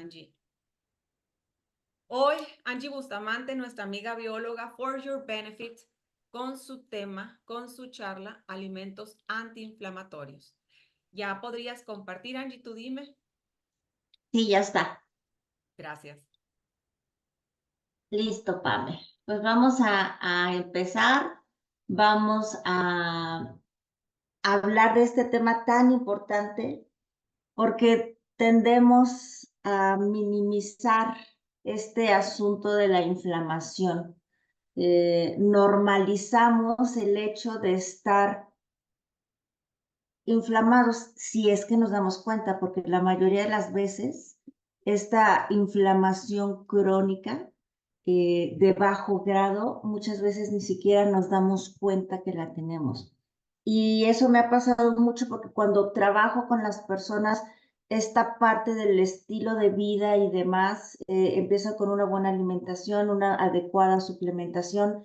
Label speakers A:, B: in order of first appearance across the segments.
A: Angie. Hoy, Angie Bustamante, nuestra amiga bióloga, For Your Benefit, con su tema, con su charla, alimentos antiinflamatorios. ¿Ya podrías compartir, Angie? Tú dime.
B: Sí, ya está.
A: Gracias.
B: Listo, Pame. Pues vamos a empezar. Vamos a hablar de este tema tan importante porque tendemos a minimizar este asunto de la inflamación. Normalizamos el hecho de estar inflamados si es que nos damos cuenta, porque la mayoría de las veces esta inflamación crónica de bajo grado, muchas veces ni siquiera nos damos cuenta que la tenemos. Y eso me ha pasado mucho porque cuando trabajo con las personas, esta parte del estilo de vida y demás, empieza con una buena alimentación, una adecuada suplementación,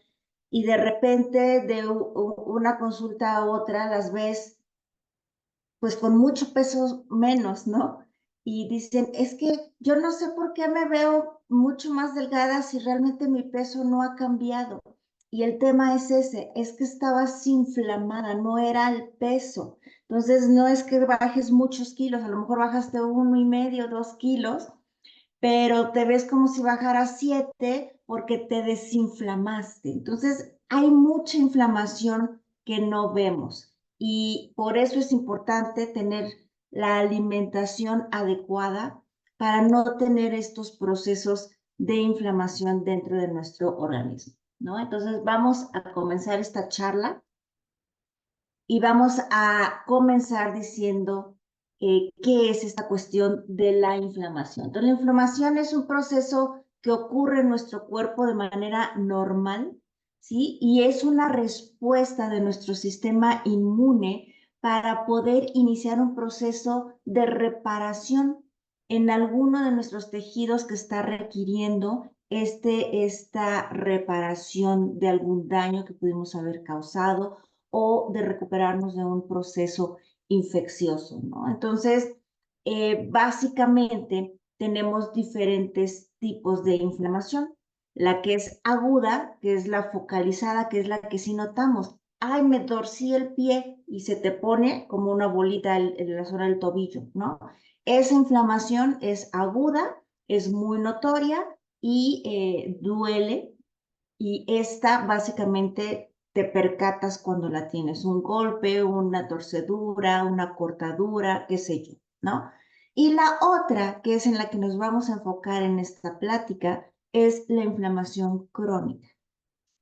B: y de repente de una consulta a otra las ves pues con mucho peso menos, ¿no? Y dicen, es que yo no sé por qué me veo mucho más delgada si realmente mi peso no ha cambiado. Y el tema es ese, es que estabas inflamada, no era el peso. Entonces, no es que bajes muchos kilos, a lo mejor bajaste 1,5, 2 kilos, pero te ves como si bajaras 7 porque te desinflamaste. Entonces, hay mucha inflamación que no vemos y por eso es importante tener la alimentación adecuada para no tener estos procesos de inflamación dentro de nuestro organismo, ¿no? Entonces, vamos a comenzar esta charla y vamos a comenzar diciendo qué es esta cuestión de la inflamación. Entonces, la inflamación es un proceso que ocurre en nuestro cuerpo de manera normal, ¿sí? Y es una respuesta de nuestro sistema inmune para poder iniciar un proceso de reparación en alguno de nuestros tejidos que está requiriendo esta reparación de algún daño que pudimos haber causado o de recuperarnos de un proceso infeccioso, ¿no? Entonces, básicamente tenemos diferentes tipos de inflamación. La que es aguda, que es la focalizada, que es la que sí notamos. Ay, me torcí el pie y se te pone como una bolita en la zona del tobillo, ¿no? Esa inflamación es aguda, es muy notoria y duele, y esta básicamente te percatas cuando la tienes, un golpe, una torcedura, una cortadura, qué sé yo, ¿no? Y la otra, que es en la que nos vamos a enfocar en esta plática, es la inflamación crónica.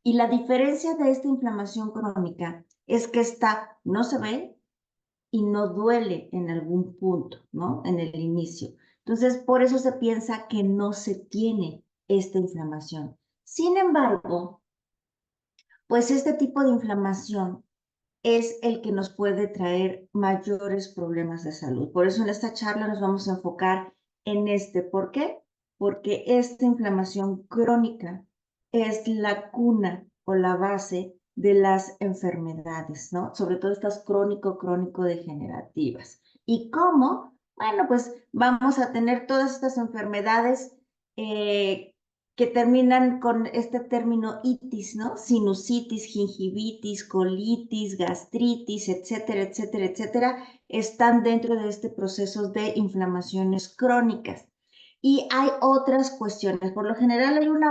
B: Y la diferencia de esta inflamación crónica es que esta no se ve y no duele en algún punto, ¿no? En el inicio. Entonces, por eso se piensa que no se tiene esta inflamación. Sin embargo, pues este tipo de inflamación es el que nos puede traer mayores problemas de salud. Por eso en esta charla nos vamos a enfocar en este. ¿Por qué? Porque esta inflamación crónica es la cuna o la base de las enfermedades, ¿no? Sobre todo estas crónico-degenerativas. ¿Y cómo? Bueno, pues vamos a tener todas estas enfermedades que terminan con este término itis, ¿no? Sinusitis, gingivitis, colitis, gastritis, etcétera, etcétera, etcétera, están dentro de este proceso de inflamaciones crónicas. Y hay otras cuestiones. Por lo general hay un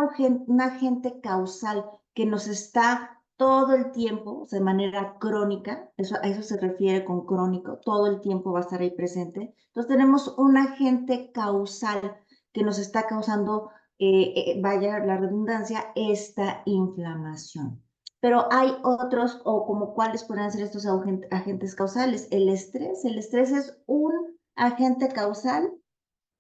B: agente causal que nos está todo el tiempo, de manera crónica, a eso se refiere con crónico, todo el tiempo va a estar ahí presente. Entonces tenemos un agente causal que nos está causando vaya la redundancia, esta inflamación. Pero hay otros, o como cuáles podrían ser estos agentes causales. El estrés es un agente causal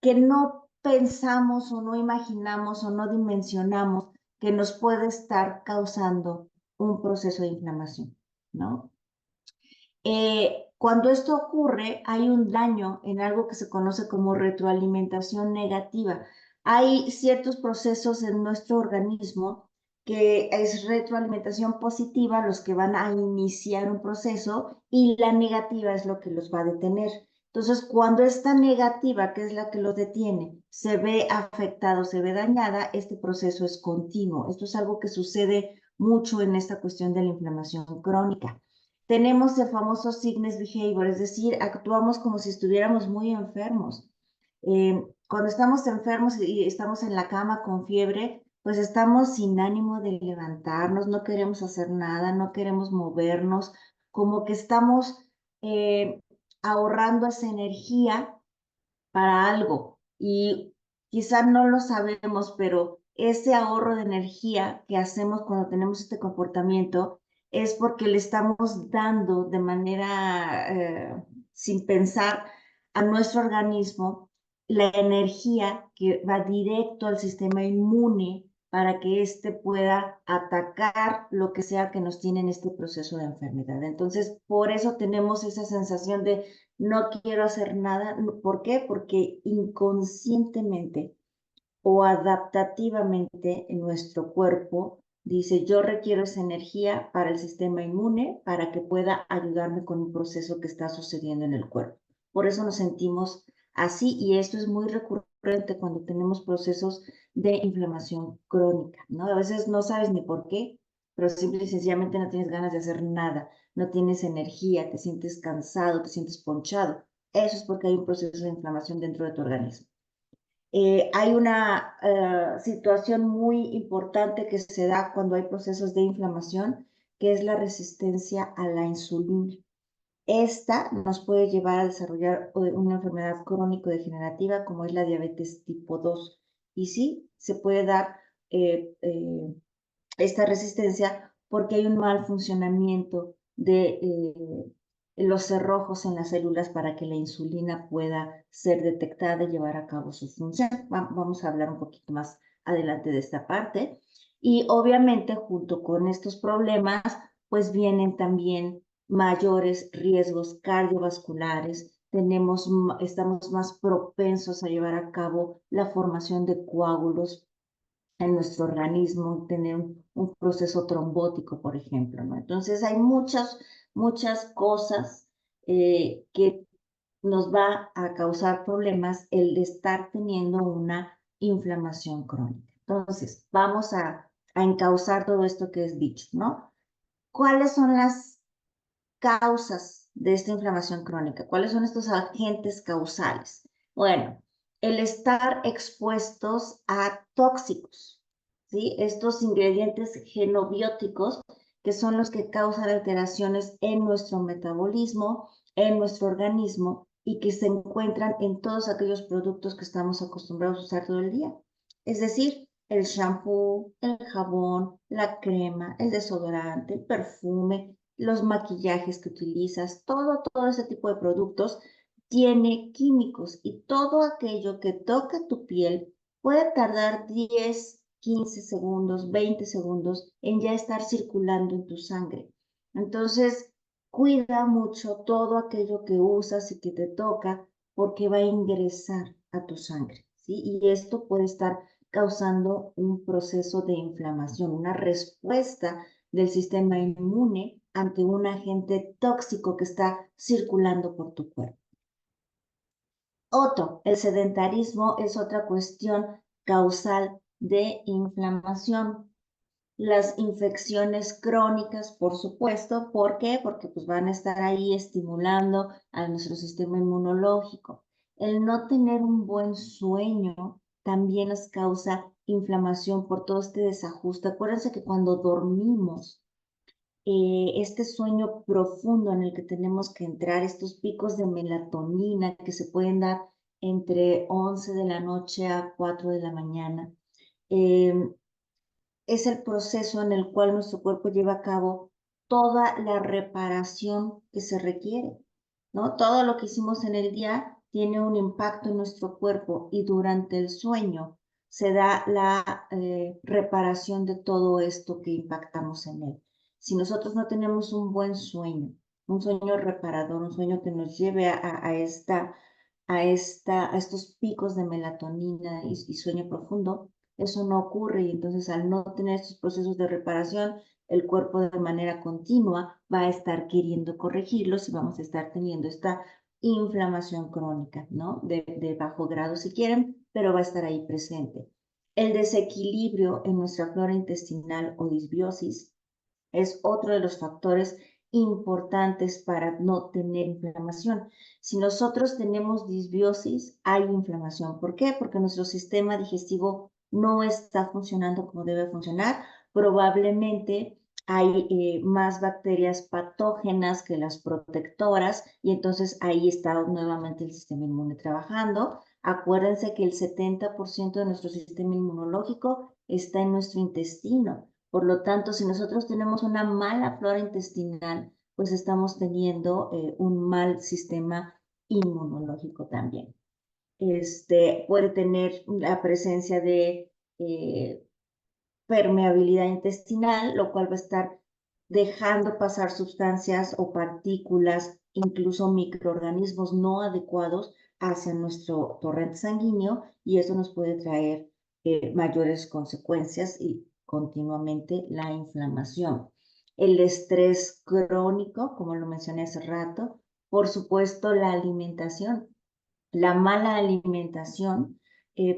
B: que no pensamos o no imaginamos o no dimensionamos que nos puede estar causando un proceso de inflamación, ¿no? Cuando esto ocurre, hay un daño en algo que se conoce como retroalimentación negativa. Hay ciertos procesos en nuestro organismo que es retroalimentación positiva, los que van a iniciar un proceso, y la negativa es lo que los va a detener. Entonces, cuando esta negativa, que es la que lo detiene, se ve afectado, se ve dañada, este proceso es continuo. Esto es algo que sucede mucho en esta cuestión de la inflamación crónica. Tenemos el famoso sickness behavior, es decir, actuamos como si estuviéramos muy enfermos. Cuando estamos enfermos y estamos en la cama con fiebre, pues estamos sin ánimo de levantarnos, no queremos hacer nada, no queremos movernos, como que estamos ahorrando esa energía para algo. Y quizá no lo sabemos, pero ese ahorro de energía que hacemos cuando tenemos este comportamiento es porque le estamos dando de manera sin pensar a nuestro organismo la energía que va directo al sistema inmune para que éste pueda atacar lo que sea que nos tiene en este proceso de enfermedad. Entonces, por eso tenemos esa sensación de no quiero hacer nada. ¿Por qué? Porque inconscientemente o adaptativamente en nuestro cuerpo dice, yo requiero esa energía para el sistema inmune para que pueda ayudarme con un proceso que está sucediendo en el cuerpo. Por eso nos sentimos así y esto es muy recurrente cuando tenemos procesos de inflamación crónica, ¿no? A veces no sabes ni por qué, pero simple y sencillamente no tienes ganas de hacer nada, no tienes energía, te sientes cansado, te sientes ponchado. Eso es porque hay un proceso de inflamación dentro de tu organismo. Hay una situación muy importante que se da cuando hay procesos de inflamación, que es la resistencia a la insulina. Esta nos puede llevar a desarrollar una enfermedad crónico-degenerativa como es la diabetes tipo 2. Y sí, se puede dar eh, eh, esta resistencia porque hay un mal funcionamiento de los cerrojos en las células para que la insulina pueda ser detectada y llevar a cabo su función. Vamos a hablar un poquito más adelante de esta parte. Y obviamente junto con estos problemas, pues vienen también mayores riesgos cardiovasculares. Estamos más propensos a llevar a cabo la formación de coágulos en nuestro organismo, tener un proceso trombótico, por ejemplo, ¿no? Entonces hay muchas cosas que nos va a causar problemas el de estar teniendo una inflamación crónica. Entonces, vamos a encauzar todo esto que es dicho, ¿no? ¿Cuáles son las causas de esta inflamación crónica? ¿Cuáles son estos agentes causales? Bueno, el estar expuestos a tóxicos, ¿sí? Estos ingredientes genobióticos que son los que causan alteraciones en nuestro metabolismo, en nuestro organismo y que se encuentran en todos aquellos productos que estamos acostumbrados a usar todo el día. Es decir, el shampoo, el jabón, la crema, el desodorante, el perfume, los maquillajes que utilizas, todo ese tipo de productos tiene químicos y todo aquello que toca tu piel puede tardar 10, 15 segundos, 20 segundos en ya estar circulando en tu sangre. Entonces, cuida mucho todo aquello que usas y que te toca porque va a ingresar a tu sangre, ¿sí? Y esto puede estar causando un proceso de inflamación, una respuesta del sistema inmune ante un agente tóxico que está circulando por tu cuerpo. El sedentarismo es otra cuestión causal de inflamación. Las infecciones crónicas, por supuesto, ¿por qué? Porque pues van a estar ahí estimulando a nuestro sistema inmunológico. El no tener un buen sueño también nos causa inflamación por todo este desajuste. Acuérdense que cuando dormimos, este sueño profundo en el que tenemos que entrar, estos picos de melatonina que se pueden dar entre 11 de la noche a 4 de la mañana, es el proceso en el cual nuestro cuerpo lleva a cabo toda la reparación que se requiere, ¿no? Todo lo que hicimos en el día tiene un impacto en nuestro cuerpo y durante el sueño se da la reparación de todo esto que impactamos en él. Si nosotros no tenemos un sueño reparador, un sueño que nos lleve a estos picos de melatonina y sueño profundo, eso no ocurre y entonces al no tener estos procesos de reparación, el cuerpo de manera continua va a estar queriendo corregirlos y vamos a estar teniendo esta inflamación crónica, ¿no? De bajo grado si quieren, pero va a estar ahí presente. El desequilibrio en nuestra flora intestinal o disbiosis es otro de los factores importantes para no tener inflamación. Si nosotros tenemos disbiosis, hay inflamación. ¿Por qué? Porque nuestro sistema digestivo no está funcionando como debe funcionar. Probablemente hay más bacterias patógenas que las protectoras y entonces ahí está nuevamente el sistema inmune trabajando. Acuérdense que el 70% de nuestro sistema inmunológico está en nuestro intestino. Por lo tanto, si nosotros tenemos una mala flora intestinal, pues estamos teniendo un mal sistema inmunológico también. Puede tener la presencia de permeabilidad intestinal, lo cual va a estar dejando pasar sustancias o partículas, incluso microorganismos no adecuados hacia nuestro torrente sanguíneo y eso nos puede traer mayores consecuencias y continuamente la inflamación. El estrés crónico, como lo mencioné hace rato, por supuesto la alimentación. La mala alimentación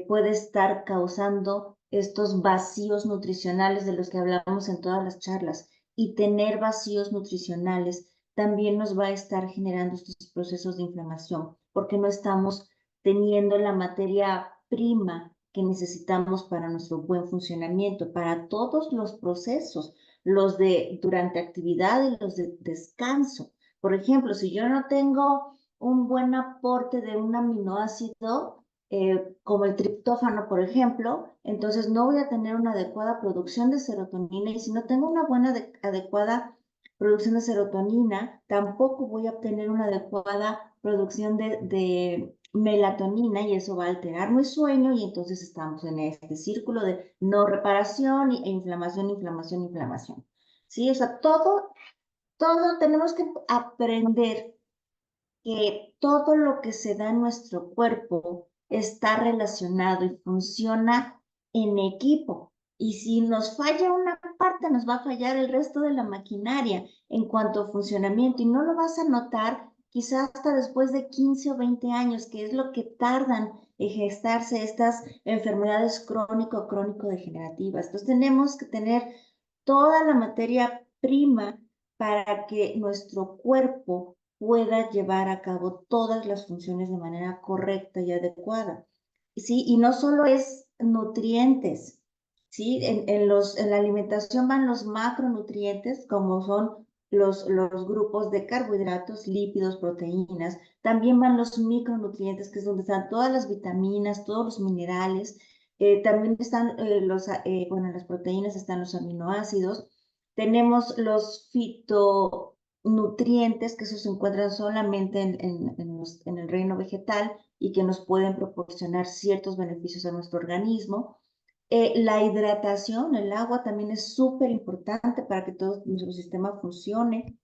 B: puede estar causando estos vacíos nutricionales de los que hablamos en todas las charlas y tener vacíos nutricionales también nos va a estar generando estos procesos de inflamación porque no estamos teniendo la materia prima que necesitamos para nuestro buen funcionamiento, para todos los procesos, los de durante actividad y los de descanso. Por ejemplo, si yo no tengo un buen aporte de un aminoácido, como el triptófano, por ejemplo, entonces no voy a tener una adecuada producción de serotonina y si no tengo una buena adecuada producción de serotonina, tampoco voy a obtener una adecuada producción de melatonina y eso va a alterar mi sueño y entonces estamos en este círculo de no reparación e inflamación, inflamación, inflamación. ¿Sí? O sea, todo tenemos que aprender que todo lo que se da en nuestro cuerpo está relacionado y funciona en equipo. Y si nos falla una parte, nos va a fallar el resto de la maquinaria en cuanto a funcionamiento. Y no lo vas a notar quizás hasta después de 15 o 20 años, que es lo que tardan en gestarse estas enfermedades crónico-degenerativas. Entonces tenemos que tener toda la materia prima para que nuestro cuerpo pueda llevar a cabo todas las funciones de manera correcta y adecuada. ¿Sí? Y no solo es nutrientes, ¿sí? En la alimentación van los macronutrientes, como son los grupos de carbohidratos, lípidos, proteínas. También van los micronutrientes, que es donde están todas las vitaminas, todos los minerales. También están bueno, en las proteínas están los aminoácidos. Tenemos los fitonutrientes, que esos se encuentran solamente en el reino vegetal y que nos pueden proporcionar ciertos beneficios a nuestro organismo. La hidratación, el agua también es súper importante para que todo nuestro sistema funcione.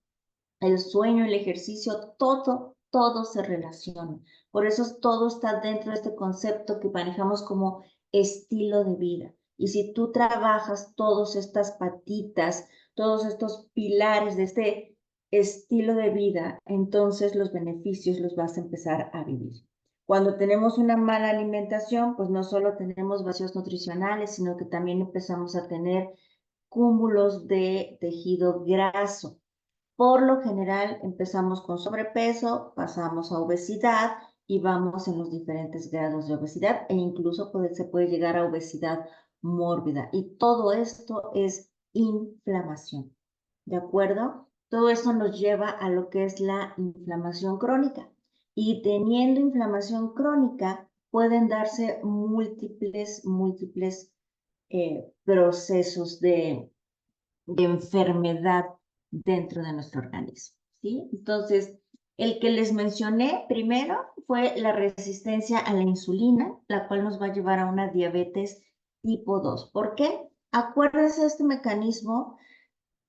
B: El sueño, el ejercicio, todo se relaciona. Por eso todo está dentro de este concepto que manejamos como estilo de vida. Y si tú trabajas todas estas patitas, todos estos pilares de este estilo de vida, entonces los beneficios los vas a empezar a vivir. Cuando tenemos una mala alimentación, pues no solo tenemos vacíos nutricionales, sino que también empezamos a tener cúmulos de tejido graso. Por lo general empezamos con sobrepeso, pasamos a obesidad y vamos en los diferentes grados de obesidad e incluso se puede llegar a obesidad mórbida. Y todo esto es inflamación, ¿de acuerdo? Todo esto nos lleva a lo que es la inflamación crónica. Y teniendo inflamación crónica pueden darse múltiples procesos de enfermedad dentro de nuestro organismo, ¿sí? Entonces, el que les mencioné primero fue la resistencia a la insulina, la cual nos va a llevar a una diabetes tipo 2. ¿Por qué? Acuérdense de este mecanismo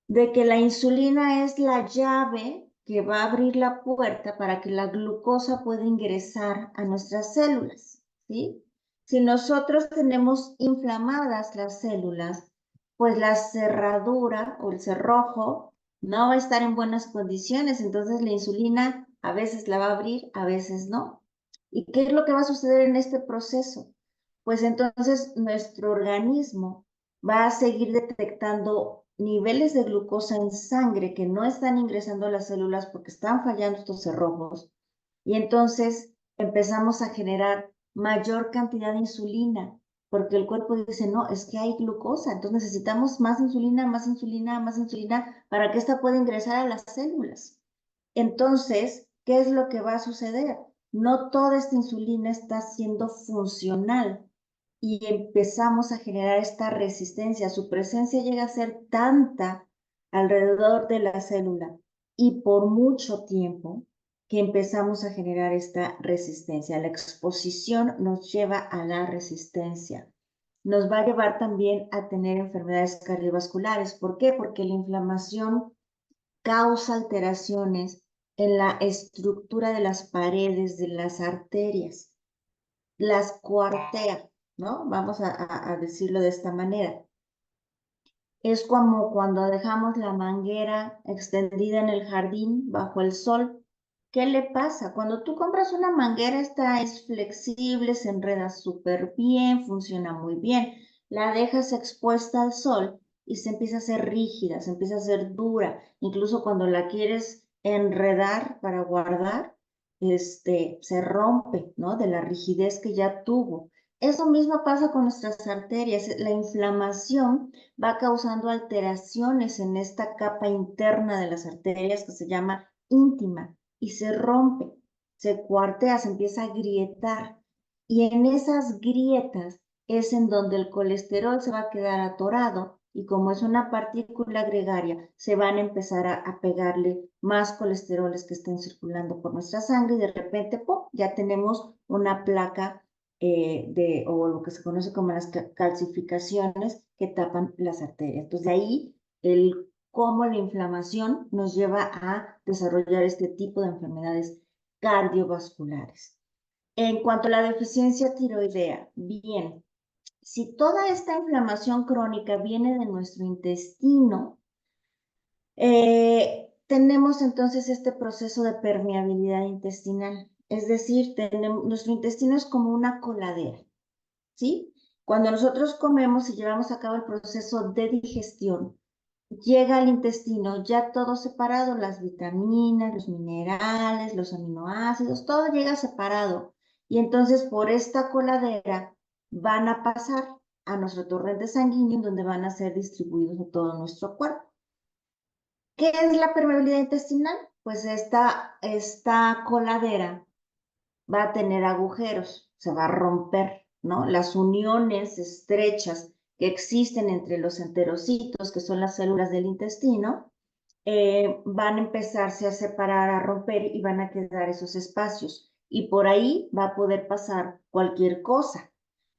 B: de que la insulina es la llave que va a abrir la puerta para que la glucosa pueda ingresar a nuestras células, ¿sí? Si nosotros tenemos inflamadas las células, pues la cerradura o el cerrojo no va a estar en buenas condiciones, entonces la insulina a veces la va a abrir, a veces no. ¿Y qué es lo que va a suceder en este proceso? Pues entonces nuestro organismo va a seguir detectando niveles de glucosa en sangre que no están ingresando a las células porque están fallando estos cerrojos. Y entonces empezamos a generar mayor cantidad de insulina, porque el cuerpo dice, no, es que hay glucosa, entonces necesitamos más insulina, más insulina, más insulina para que esta pueda ingresar a las células. Entonces, ¿qué es lo que va a suceder? No toda esta insulina está siendo funcional y empezamos a generar esta resistencia. Su presencia llega a ser tanta alrededor de la célula y por mucho tiempo que empezamos a generar esta resistencia. La exposición nos lleva a la resistencia. Nos va a llevar también a tener enfermedades cardiovasculares. ¿Por qué? Porque la inflamación causa alteraciones en la estructura de las paredes de las arterias, las cuartea, ¿no? Vamos a decirlo de esta manera. Es como cuando dejamos la manguera extendida en el jardín bajo el sol. ¿Qué le pasa? Cuando tú compras una manguera, esta es flexible, se enreda súper bien, funciona muy bien. La dejas expuesta al sol y se empieza a hacer rígida, se empieza a hacer dura. Incluso cuando la quieres enredar para guardar, se rompe, ¿no? De la rigidez que ya tuvo. Eso mismo pasa con nuestras arterias. La inflamación va causando alteraciones en esta capa interna de las arterias que se llama íntima y se rompe, se cuartea, se empieza a grietar. Y en esas grietas es en donde el colesterol se va a quedar atorado y como es una partícula gregaria, se van a empezar a pegarle más colesteroles que estén circulando por nuestra sangre y de repente, ¡pum!, ya tenemos una placa o lo que se conoce como las calcificaciones que tapan las arterias. Entonces, de ahí cómo la inflamación nos lleva a desarrollar este tipo de enfermedades cardiovasculares. En cuanto a la deficiencia tiroidea, bien, si toda esta inflamación crónica viene de nuestro intestino, tenemos entonces este proceso de permeabilidad intestinal. Es decir, nuestro intestino es como una coladera, ¿sí? Cuando nosotros comemos y llevamos a cabo el proceso de digestión, llega al intestino ya todo separado, las vitaminas, los minerales, los aminoácidos, todo llega separado. Y entonces por esta coladera van a pasar a nuestro torrente sanguíneo, donde van a ser distribuidos a todo nuestro cuerpo. ¿Qué es la permeabilidad intestinal? Pues esta coladera va a tener agujeros, se va a romper, ¿no? Las uniones estrechas que existen entre los enterocitos, que son las células del intestino, van a empezarse a separar, a romper y van a quedar esos espacios. Y por ahí va a poder pasar cualquier cosa.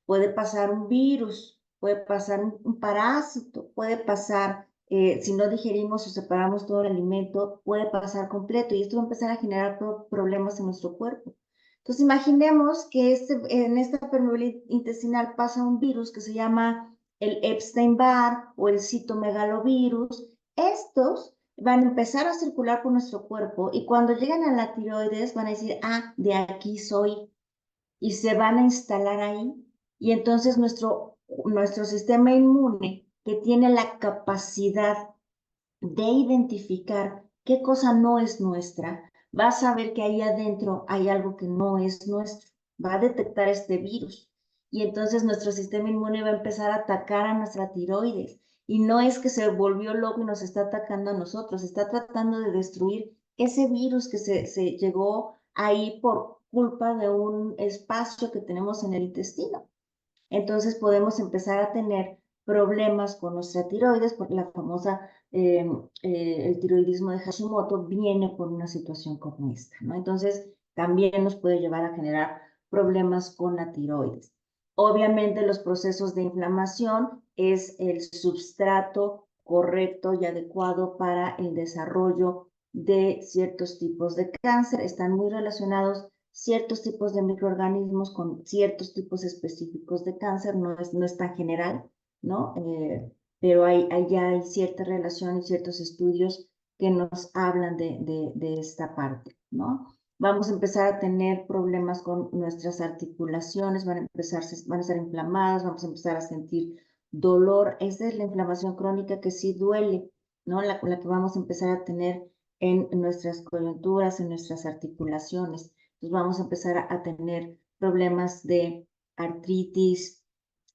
B: Puede pasar un virus, puede pasar un parásito, puede pasar, si no digerimos o separamos todo el alimento, puede pasar completo y esto va a empezar a generar problemas en nuestro cuerpo. Entonces imaginemos que en esta permeabilidad intestinal pasa un virus que se llama el Epstein-Barr o el citomegalovirus. Estos van a empezar a circular por nuestro cuerpo y cuando llegan a la tiroides van a decir, ah, de aquí soy, y se van a instalar ahí. Y entonces nuestro sistema inmune, que tiene la capacidad de identificar qué cosa no es nuestra, va a saber que ahí adentro hay algo que no es nuestro, va a detectar este virus. Y entonces nuestro sistema inmune va a empezar a atacar a nuestra tiroides. Y no es que se volvió loco y nos está atacando a nosotros, está tratando de destruir ese virus que se llegó ahí por culpa de un espacio que tenemos en el intestino. Entonces podemos empezar a tener problemas con nuestra tiroides, porque la famosa, el tiroidismo de Hashimoto viene por una situación como esta, ¿no? Entonces también nos puede llevar a generar problemas con la tiroides. Obviamente los procesos de inflamación es el substrato correcto y adecuado para el desarrollo de ciertos tipos de cáncer. Están muy relacionados ciertos tipos de microorganismos con ciertos tipos específicos de cáncer, no es tan general, ¿no? Pero ya hay cierta relación y ciertos estudios que nos hablan de esta parte, ¿no? Vamos a empezar a tener problemas con nuestras articulaciones, van a estar inflamadas, vamos a empezar a sentir dolor. Esa es la inflamación crónica que sí duele, ¿no? La que vamos a empezar a tener en nuestras coyunturas, en nuestras articulaciones. Entonces vamos a empezar a tener problemas de artritis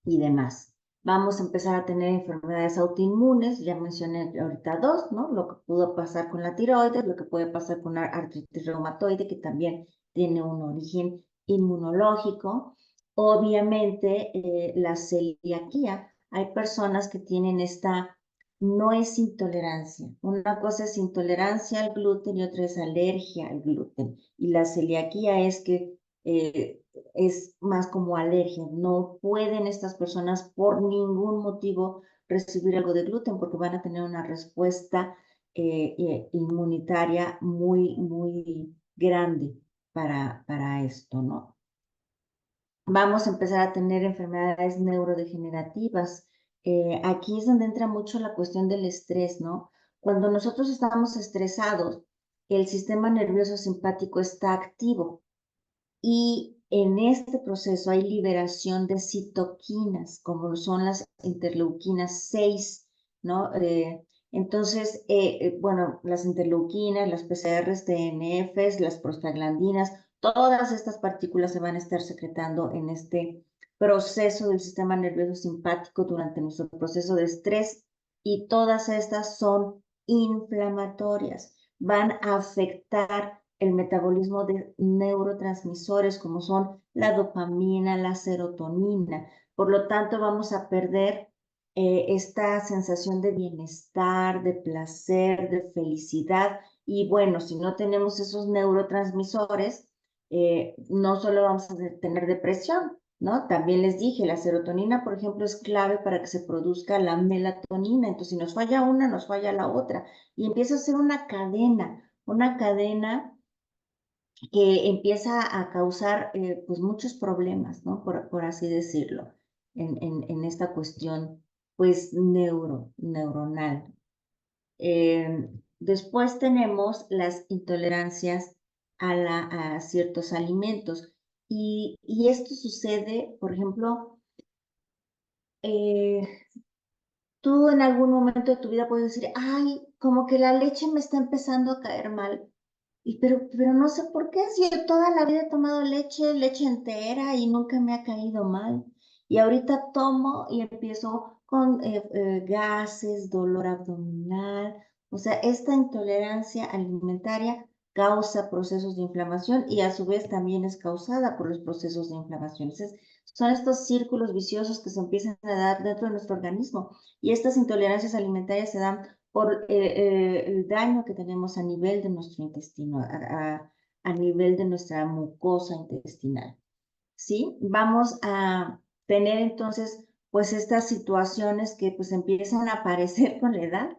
B: y demás. Vamos a empezar a tener enfermedades autoinmunes, ya mencioné ahorita dos, ¿no? Lo que pudo pasar con la tiroides, lo que puede pasar con la artritis reumatoide, que también tiene un origen inmunológico. Obviamente, la celiaquía, hay personas que tienen esta, no es intolerancia. Una cosa es intolerancia al gluten y otra es alergia al gluten. Y la celiaquía es que es más como alergia. No pueden estas personas por ningún motivo recibir algo de gluten porque van a tener una respuesta inmunitaria muy grande para esto, ¿no? Vamos a empezar a tener enfermedades neurodegenerativas. Aquí es donde entra mucho la cuestión del estrés, ¿no? Cuando nosotros estamos estresados, el sistema nervioso simpático está activo y en este proceso hay liberación de citoquinas, como son las interleuquinas 6, ¿no? Entonces, bueno, las interleuquinas, las PCRs, TNFs, las prostaglandinas, todas estas partículas se van a estar secretando en este proceso del sistema nervioso simpático durante nuestro proceso de estrés y todas estas son inflamatorias, van a afectar el metabolismo de neurotransmisores como son la dopamina, la serotonina. Por lo tanto, vamos a perder esta sensación de bienestar, de placer, de felicidad. Y bueno, si no tenemos esos neurotransmisores, no solo vamos a tener depresión, ¿no? También les dije, la serotonina, por ejemplo, es clave para que se produzca la melatonina. Entonces, si nos falla una, nos falla la otra. Y empieza a ser una cadena que empieza a causar pues muchos problemas, ¿no? Por así decirlo, en esta cuestión pues neuronal. Después tenemos las intolerancias a ciertos alimentos y esto sucede, por ejemplo, eh, tú en algún momento de tu vida puedes decir, ay, como que la leche me está empezando a caer mal. Pero no sé por qué, si yo toda la vida he tomado leche entera y nunca me ha caído mal. Y ahorita tomo y empiezo con gases, dolor abdominal. O sea, esta intolerancia alimentaria causa procesos de inflamación y a su vez también es causada por los procesos de inflamación. Entonces, son estos círculos viciosos que se empiezan a dar dentro de nuestro organismo. Y estas intolerancias alimentarias se dan por el daño que tenemos a nivel de nuestro intestino, a nivel de nuestra mucosa intestinal. ¿Sí? Vamos a tener entonces pues estas situaciones que pues empiezan a aparecer con la edad,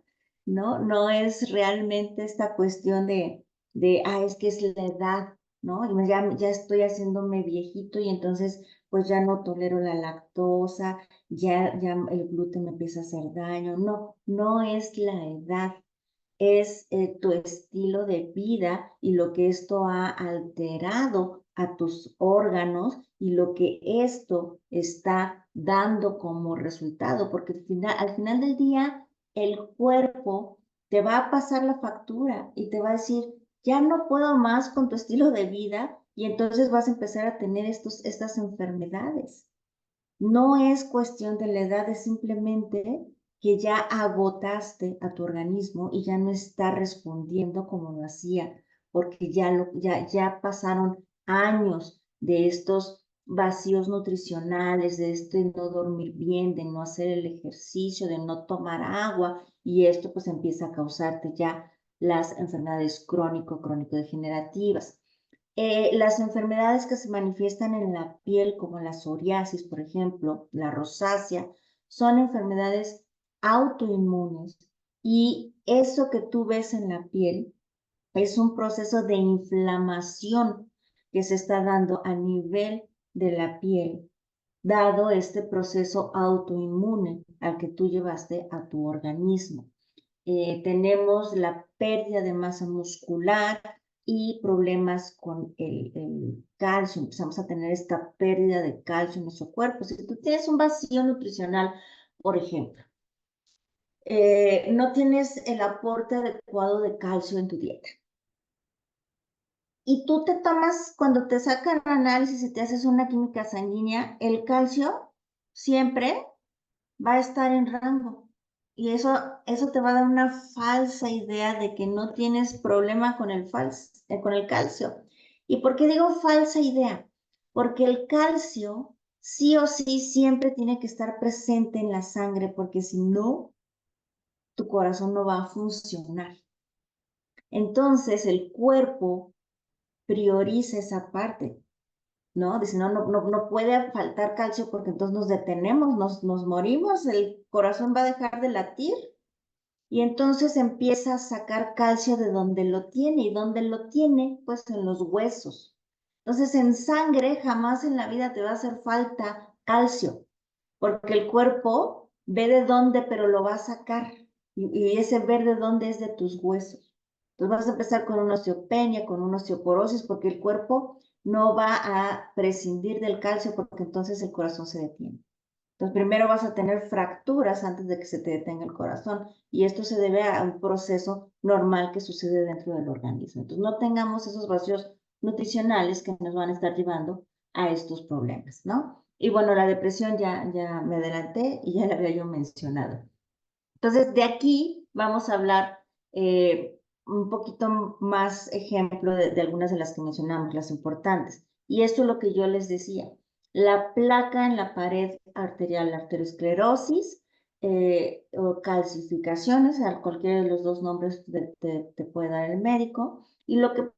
B: ¿no? No es realmente esta cuestión es que es la edad, ¿no? Y ya estoy haciéndome viejito y entonces pues ya no tolero la lactosa, ya el gluten me empieza a hacer daño. No, no es la edad, es tu estilo de vida y lo que esto ha alterado a tus órganos y lo que esto está dando como resultado, porque al final del día el cuerpo te va a pasar la factura y te va a decir, ya no puedo más con tu estilo de vida y entonces vas a empezar a tener estas enfermedades. No es cuestión de la edad, es simplemente que ya agotaste a tu organismo y ya no está respondiendo como lo hacía, porque ya pasaron años de estos vacíos nutricionales, de no dormir bien, de no hacer el ejercicio, de no tomar agua, y esto pues empieza a causarte ya las enfermedades crónico-degenerativas. Las enfermedades que se manifiestan en la piel, como la psoriasis, por ejemplo, la rosácea, son enfermedades autoinmunes y eso que tú ves en la piel es un proceso de inflamación que se está dando a nivel de la piel, dado este proceso autoinmune al que tú llevaste a tu organismo. tenemos la pérdida de masa muscular y problemas con el calcio. Empezamos a tener esta pérdida de calcio en nuestro cuerpo. Si tú tienes un vacío nutricional, por ejemplo, no tienes el aporte adecuado de calcio en tu dieta. Y tú te tomas, cuando te sacan análisis y te haces una química sanguínea, el calcio siempre va a estar en rango. Y eso te va a dar una falsa idea de que no tienes problema con con el calcio. ¿Y por qué digo falsa idea? Porque el calcio sí o sí siempre tiene que estar presente en la sangre, porque si no, tu corazón no va a funcionar. Entonces el cuerpo prioriza esa parte, ¿no? Dice, no puede faltar calcio porque entonces nos detenemos, nos morimos, el corazón va a dejar de latir y entonces empieza a sacar calcio de donde lo tiene. ¿Y dónde lo tiene? Pues en los huesos. Entonces en sangre jamás en la vida te va a hacer falta calcio, porque el cuerpo ve de dónde, pero lo va a sacar. Y ese ver de dónde es de tus huesos. Entonces vas a empezar con una osteopenia, con una osteoporosis, porque el cuerpo no va a prescindir del calcio, porque entonces el corazón se detiene. Entonces, primero vas a tener fracturas antes de que se te detenga el corazón, y esto se debe a un proceso normal que sucede dentro del organismo. Entonces, no tengamos esos vacíos nutricionales que nos van a estar llevando a estos problemas, ¿no? Y bueno, la depresión ya me adelanté y ya la había yo mencionado. Entonces, de aquí vamos a hablar un poquito más ejemplo de algunas de las que mencionamos, las importantes. Y esto es lo que yo les decía. La placa en la pared arterial, la arteriosclerosis, o calcificaciones, a cualquiera de los dos nombres te puede dar el médico. Y lo que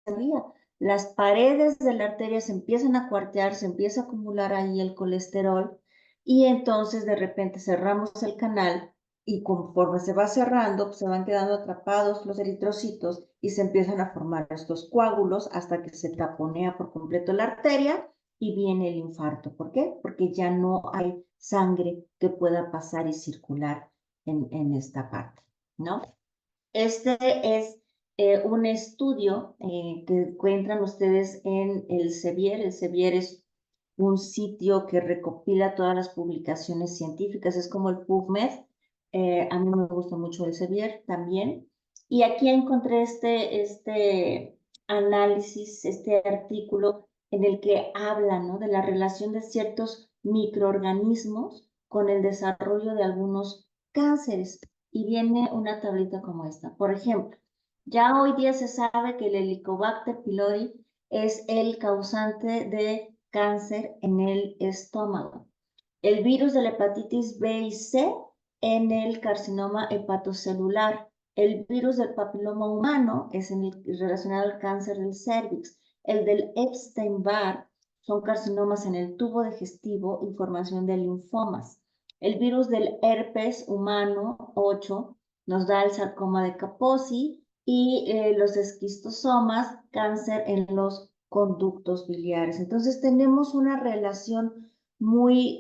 B: sabía, las paredes de la arteria se empiezan a cuartear, se empieza a acumular ahí el colesterol y entonces de repente cerramos el canal y conforme se va cerrando, pues, se van quedando atrapados los eritrocitos y se empiezan a formar estos coágulos hasta que se taponea por completo la arteria y viene el infarto. ¿Por qué? Porque ya no hay sangre que pueda pasar y circular en esta parte, ¿no? Este es un estudio que encuentran ustedes en el Sevier. El Sevier es un sitio que recopila todas las publicaciones científicas, es como el PubMed. A mí me gusta mucho el Sevier también. Y aquí encontré este análisis, este artículo en el que habla, ¿no?, de la relación de ciertos microorganismos con el desarrollo de algunos cánceres. Y viene una tablita como esta. Por ejemplo, ya hoy día se sabe que el Helicobacter pylori es el causante de cáncer en el estómago. El virus de la hepatitis B y C en el carcinoma hepatocelular. El virus del papiloma humano es relacionado al cáncer del cervix. El del Epstein-Barr son carcinomas en el tubo digestivo y formación de linfomas. El virus del herpes humano 8 nos da el sarcoma de Kaposi y los esquistosomas, cáncer en los conductos biliares. Entonces tenemos una relación muy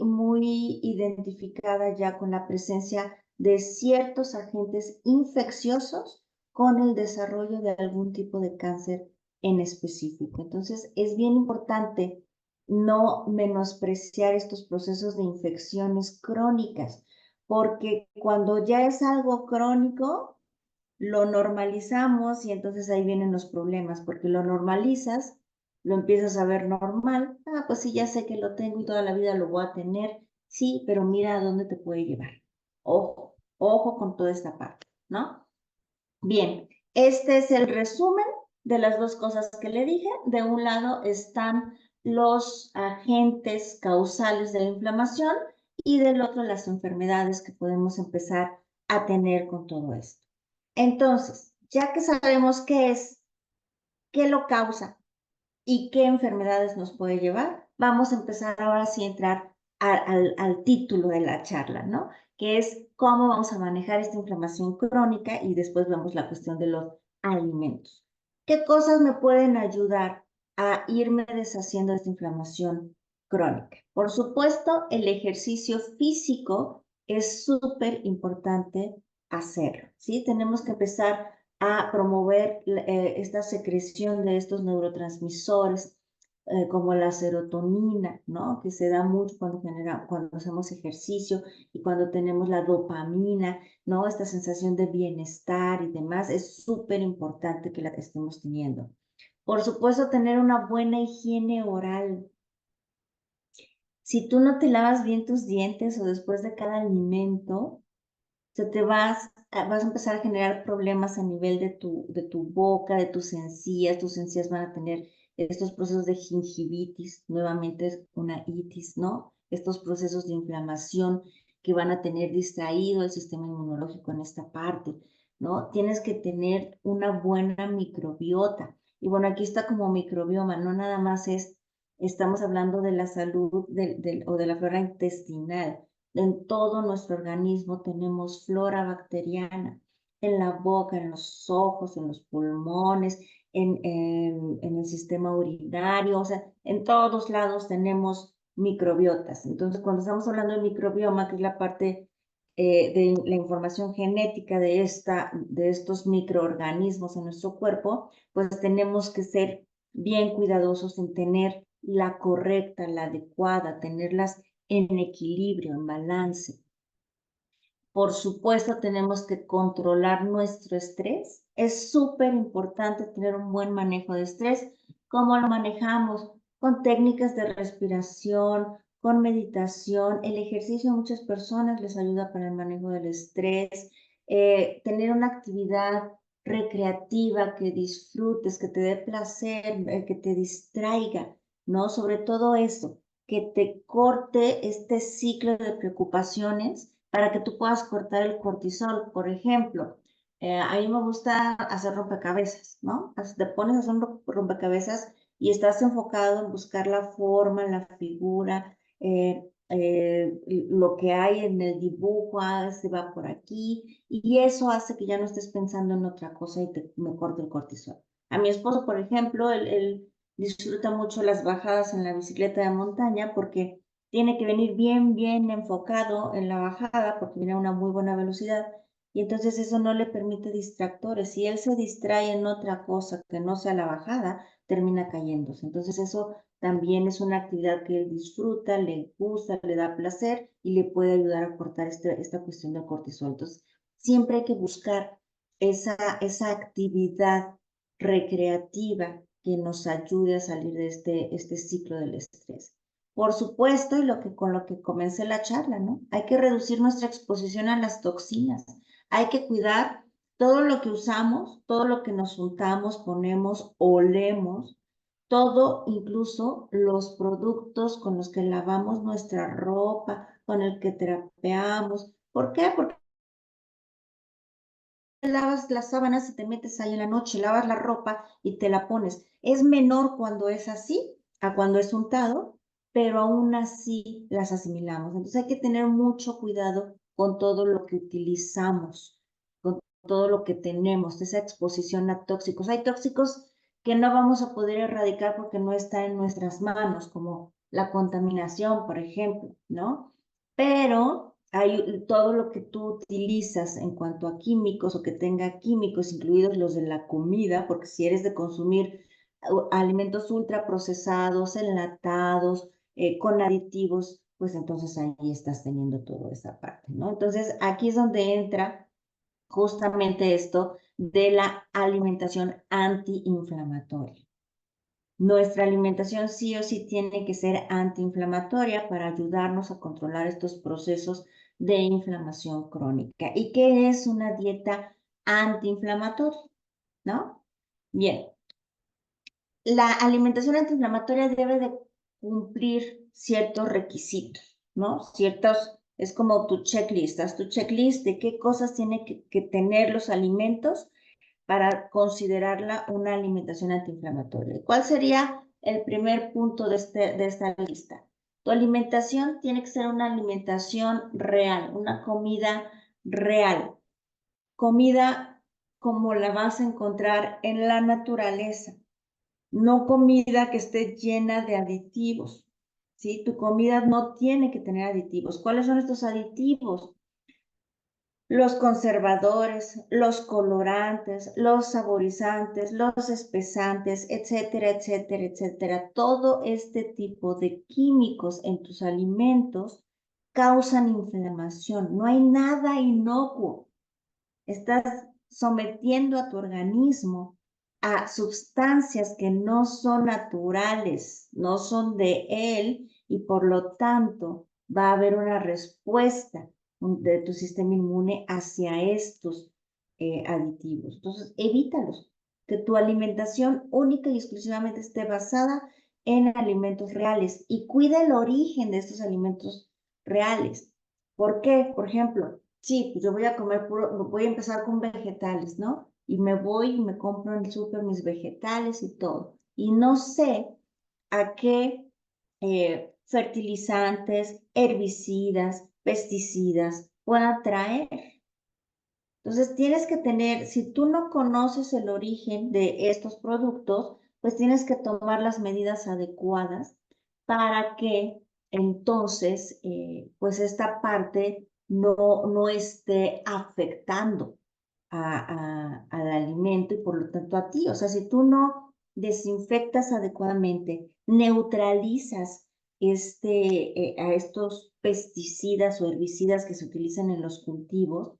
B: identificada ya con la presencia de ciertos agentes infecciosos con el desarrollo de algún tipo de cáncer en específico. Entonces es bien importante no menospreciar estos procesos de infecciones crónicas, porque cuando ya es algo crónico, lo normalizamos y entonces ahí vienen los problemas, porque lo normalizas, lo empiezas a ver normal. Ah, pues sí, ya sé que lo tengo y toda la vida lo voy a tener. Sí, pero mira a dónde te puede llevar. Ojo, ojo con toda esta parte, ¿no? Bien, este es el resumen de las dos cosas que le dije. De un lado están los agentes causales de la inflamación y del otro las enfermedades que podemos empezar a tener con todo esto. Entonces, ya que sabemos qué es, qué lo causa y qué enfermedades nos puede llevar, vamos a empezar ahora sí a entrar al título de la charla, ¿no? Que es cómo vamos a manejar esta inflamación crónica y después vemos la cuestión de los alimentos. ¿Qué cosas me pueden ayudar a irme deshaciendo de esta inflamación crónica? Por supuesto, el ejercicio físico es súper importante hacerlo, ¿sí? Tenemos que empezar a promover esta secreción de estos neurotransmisores, como la serotonina, ¿no? Que se da mucho cuando hacemos ejercicio y cuando tenemos la dopamina, ¿no? Esta sensación de bienestar y demás, es súper importante que la estemos teniendo. Por supuesto, tener una buena higiene oral. Si tú no te lavas bien tus dientes o después de cada alimento, vas a empezar a generar problemas a nivel de tu boca, de tus encías van a tener estos procesos de gingivitis, nuevamente es una itis, ¿no? Estos procesos de inflamación que van a tener distraído el sistema inmunológico en esta parte, ¿no? Tienes que tener una buena microbiota. Y bueno, aquí está como microbioma, no nada más estamos hablando de la salud o de la flora intestinal. En todo nuestro organismo tenemos flora bacteriana, en la boca, en los ojos, en los pulmones, en el sistema urinario, o sea, en todos lados tenemos microbiotas. Entonces, cuando estamos hablando de microbioma, que es la parte de la información genética de estos microorganismos en nuestro cuerpo, pues tenemos que ser bien cuidadosos en tener la correcta, la adecuada, tenerlas en equilibrio, en balance. Por supuesto, tenemos que controlar nuestro estrés. Es súper importante tener un buen manejo de estrés. ¿Cómo lo manejamos? Con técnicas de respiración, con meditación. El ejercicio a muchas personas les ayuda para el manejo del estrés. Tener una actividad recreativa que disfrutes, que te dé placer, que te distraiga, ¿no? Sobre todo eso, que te corte este ciclo de preocupaciones para que tú puedas cortar el cortisol. Por ejemplo, a mí me gusta hacer rompecabezas, ¿no? Te pones a hacer un rompecabezas y estás enfocado en buscar la forma, la figura, lo que hay en el dibujo, se va por aquí, y eso hace que ya no estés pensando en otra cosa y me corte el cortisol. A mi esposo, por ejemplo, él disfruta mucho las bajadas en la bicicleta de montaña porque tiene que venir bien enfocado en la bajada porque viene a una muy buena velocidad y entonces eso no le permite distractores. Si él se distrae en otra cosa que no sea la bajada, termina cayéndose. Entonces eso también es una actividad que él disfruta, le gusta, le da placer y le puede ayudar a cortar esta cuestión del cortisol. Entonces siempre hay que buscar esa actividad recreativa que nos ayude a salir de este ciclo del estrés. Por supuesto, con lo que comencé la charla, ¿no? Hay que reducir nuestra exposición a las toxinas. Hay que cuidar todo lo que usamos, todo lo que nos untamos, ponemos, olemos, todo, incluso los productos con los que lavamos nuestra ropa, con el que trapeamos. ¿Por qué? Porque lavas las sábanas y te metes ahí en la noche, lavas la ropa y te la pones. Es menor cuando es así a cuando es untado, pero aún así las asimilamos. Entonces hay que tener mucho cuidado con todo lo que utilizamos, con todo lo que tenemos, esa exposición a tóxicos. Hay tóxicos que no vamos a poder erradicar porque no está en nuestras manos, como la contaminación, por ejemplo, ¿no? Pero hay todo lo que tú utilizas en cuanto a químicos o que tenga químicos, incluidos los de la comida, porque si eres de consumir alimentos ultraprocesados, enlatados, con aditivos, pues entonces ahí estás teniendo toda esa parte, ¿no? Entonces aquí es donde entra justamente esto de la alimentación antiinflamatoria. Nuestra alimentación sí o sí tiene que ser antiinflamatoria para ayudarnos a controlar estos procesos de inflamación crónica. ¿Y qué es una dieta antiinflamatoria? ¿No? Bien, la alimentación antiinflamatoria debe de cumplir ciertos requisitos, ¿no? Es como tu checklist, haz tu checklist de qué cosas tienen que tener los alimentos para considerarla una alimentación antiinflamatoria. ¿Cuál sería el primer punto de esta lista? Tu alimentación tiene que ser una alimentación real, una comida real, comida como la vas a encontrar en la naturaleza, no comida que esté llena de aditivos, ¿sí? Tu comida no tiene que tener aditivos. ¿Cuáles son estos aditivos? Los conservadores, los colorantes, los saborizantes, los espesantes, etcétera, etcétera, etcétera. Todo este tipo de químicos en tus alimentos causan inflamación. No hay nada inocuo. Estás sometiendo a tu organismo a sustancias que no son naturales, no son de él, y por lo tanto va a haber una respuesta de tu sistema inmune hacia estos aditivos. Entonces, evítalos. Que tu alimentación única y exclusivamente esté basada en alimentos reales y cuida el origen de estos alimentos reales. ¿Por qué? Por ejemplo, sí, pues yo voy a comer voy a empezar con vegetales, ¿no? Y me voy y me compro en el súper mis vegetales y todo. Y no sé a qué fertilizantes, herbicidas, pesticidas puedan traer. Entonces tienes que tener, si tú no conoces el origen de estos productos, pues tienes que tomar las medidas adecuadas para que entonces, pues esta parte no esté afectando al alimento y por lo tanto a ti. O sea, si tú no desinfectas adecuadamente, neutralizas a estos pesticidas o herbicidas que se utilizan en los cultivos,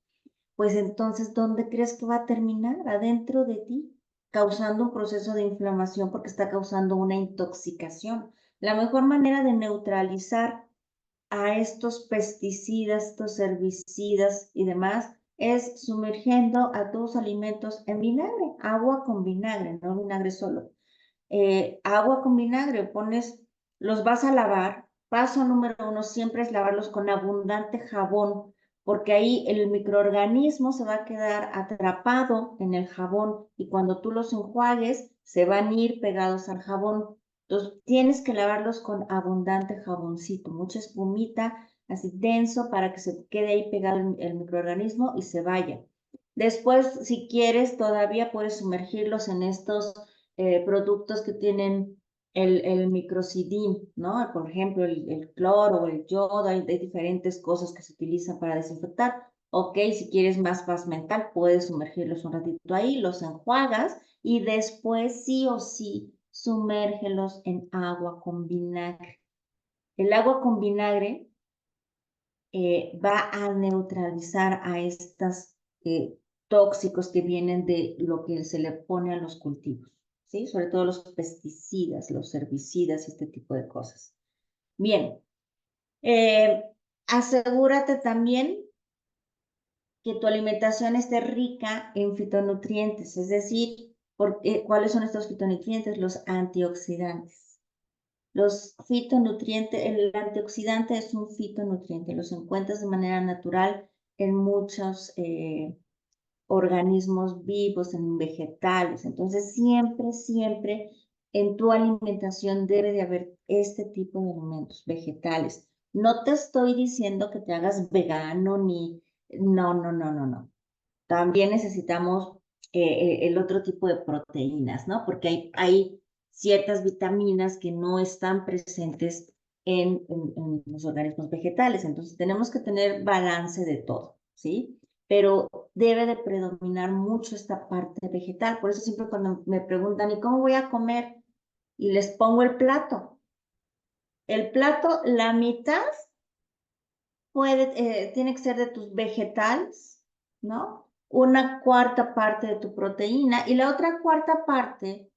B: pues entonces, ¿dónde crees que va a terminar? Adentro de ti, causando un proceso de inflamación porque está causando una intoxicación. La mejor manera de neutralizar a estos pesticidas, estos herbicidas y demás es sumergiendo a tus alimentos en vinagre, agua con vinagre, no vinagre solo. Agua con vinagre, los vas a lavar. Paso número 1 siempre es lavarlos con abundante jabón, porque ahí el microorganismo se va a quedar atrapado en el jabón y cuando tú los enjuagues se van a ir pegados al jabón. Entonces tienes que lavarlos con abundante jaboncito, mucha espumita, así denso para que se quede ahí pegado el microorganismo y se vaya. Después, si quieres, todavía puedes sumergirlos en estos productos que tienen el microcidín, ¿no? Por ejemplo, el cloro o el yodo, hay diferentes cosas que se utilizan para desinfectar. Ok, si quieres más paz mental, puedes sumergirlos un ratito ahí, los enjuagas y después sí o sí sumérgelos en agua con vinagre. El agua con vinagre va a neutralizar a estos tóxicos que vienen de lo que se le pone a los cultivos, ¿sí? Sobre todo los pesticidas, los herbicidas y este tipo de cosas. Bien, asegúrate también que tu alimentación esté rica en fitonutrientes, es decir, ¿cuáles son estos fitonutrientes? Los antioxidantes. Los fitonutrientes, el antioxidante es un fitonutriente, los encuentras de manera natural en muchos organismos vivos, en vegetales. Entonces, siempre, siempre en tu alimentación debe de haber este tipo de alimentos vegetales. No te estoy diciendo que te hagas vegano ni... No, no, no, no, no. También necesitamos el otro tipo de proteínas, ¿no? Porque hay ciertas vitaminas que no están presentes en los organismos vegetales. Entonces tenemos que tener balance de todo, ¿sí? Pero debe de predominar mucho esta parte vegetal. Por eso siempre cuando me preguntan, ¿y cómo voy a comer? Y les pongo el plato. El plato, la mitad tiene que ser de tus vegetales, ¿no? Una cuarta parte de tu proteína y la otra cuarta parte,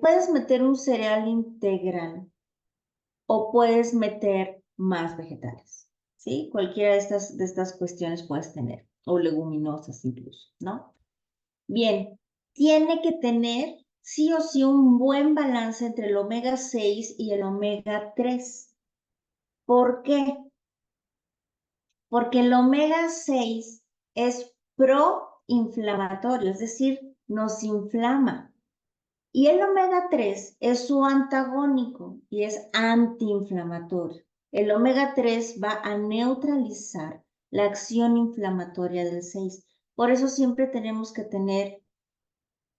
B: puedes meter un cereal integral o puedes meter más vegetales, ¿sí? Cualquiera de estas cuestiones puedes tener, o leguminosas incluso, ¿no? Bien, tiene que tener sí o sí un buen balance entre el omega 6 y el omega 3. ¿Por qué? Porque el omega 6 es proinflamatorio, es decir, nos inflama. Y el omega 3 es su antagónico y es antiinflamatorio. El omega 3 va a neutralizar la acción inflamatoria del 6. Por eso siempre tenemos que tener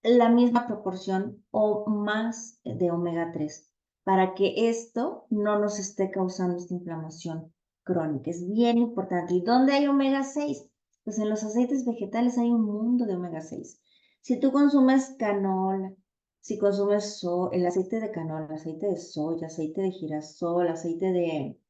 B: la misma proporción o más de omega 3 para que esto no nos esté causando esta inflamación crónica. Es bien importante. ¿Y dónde hay omega 6? Pues en los aceites vegetales hay un mundo de omega 6. Si tú consumes canola, si consumes el aceite de canola, aceite de soya, aceite de girasol, aceite ¿de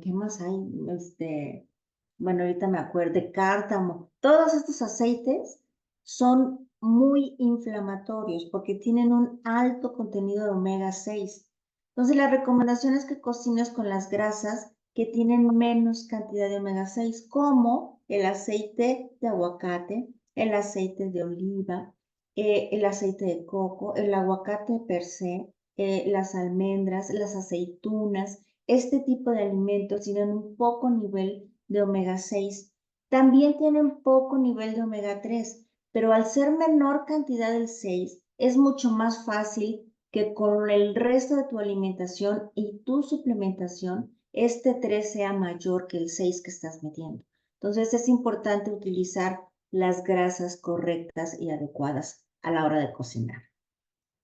B: qué más hay? Bueno, ahorita me acuerdo, de cártamo. Todos estos aceites son muy inflamatorios porque tienen un alto contenido de omega 6. Entonces, la recomendación es que cocines con las grasas que tienen menos cantidad de omega 6, como el aceite de aguacate, el aceite de oliva, el aceite de coco, el aguacate per se, las almendras, las aceitunas. Este tipo de alimentos tienen un poco nivel de omega 6. También tienen poco nivel de omega 3, pero al ser menor cantidad del 6, es mucho más fácil que con el resto de tu alimentación y tu suplementación, este 3 sea mayor que el 6 que estás metiendo. Entonces es importante utilizar las grasas correctas y adecuadas a la hora de cocinar.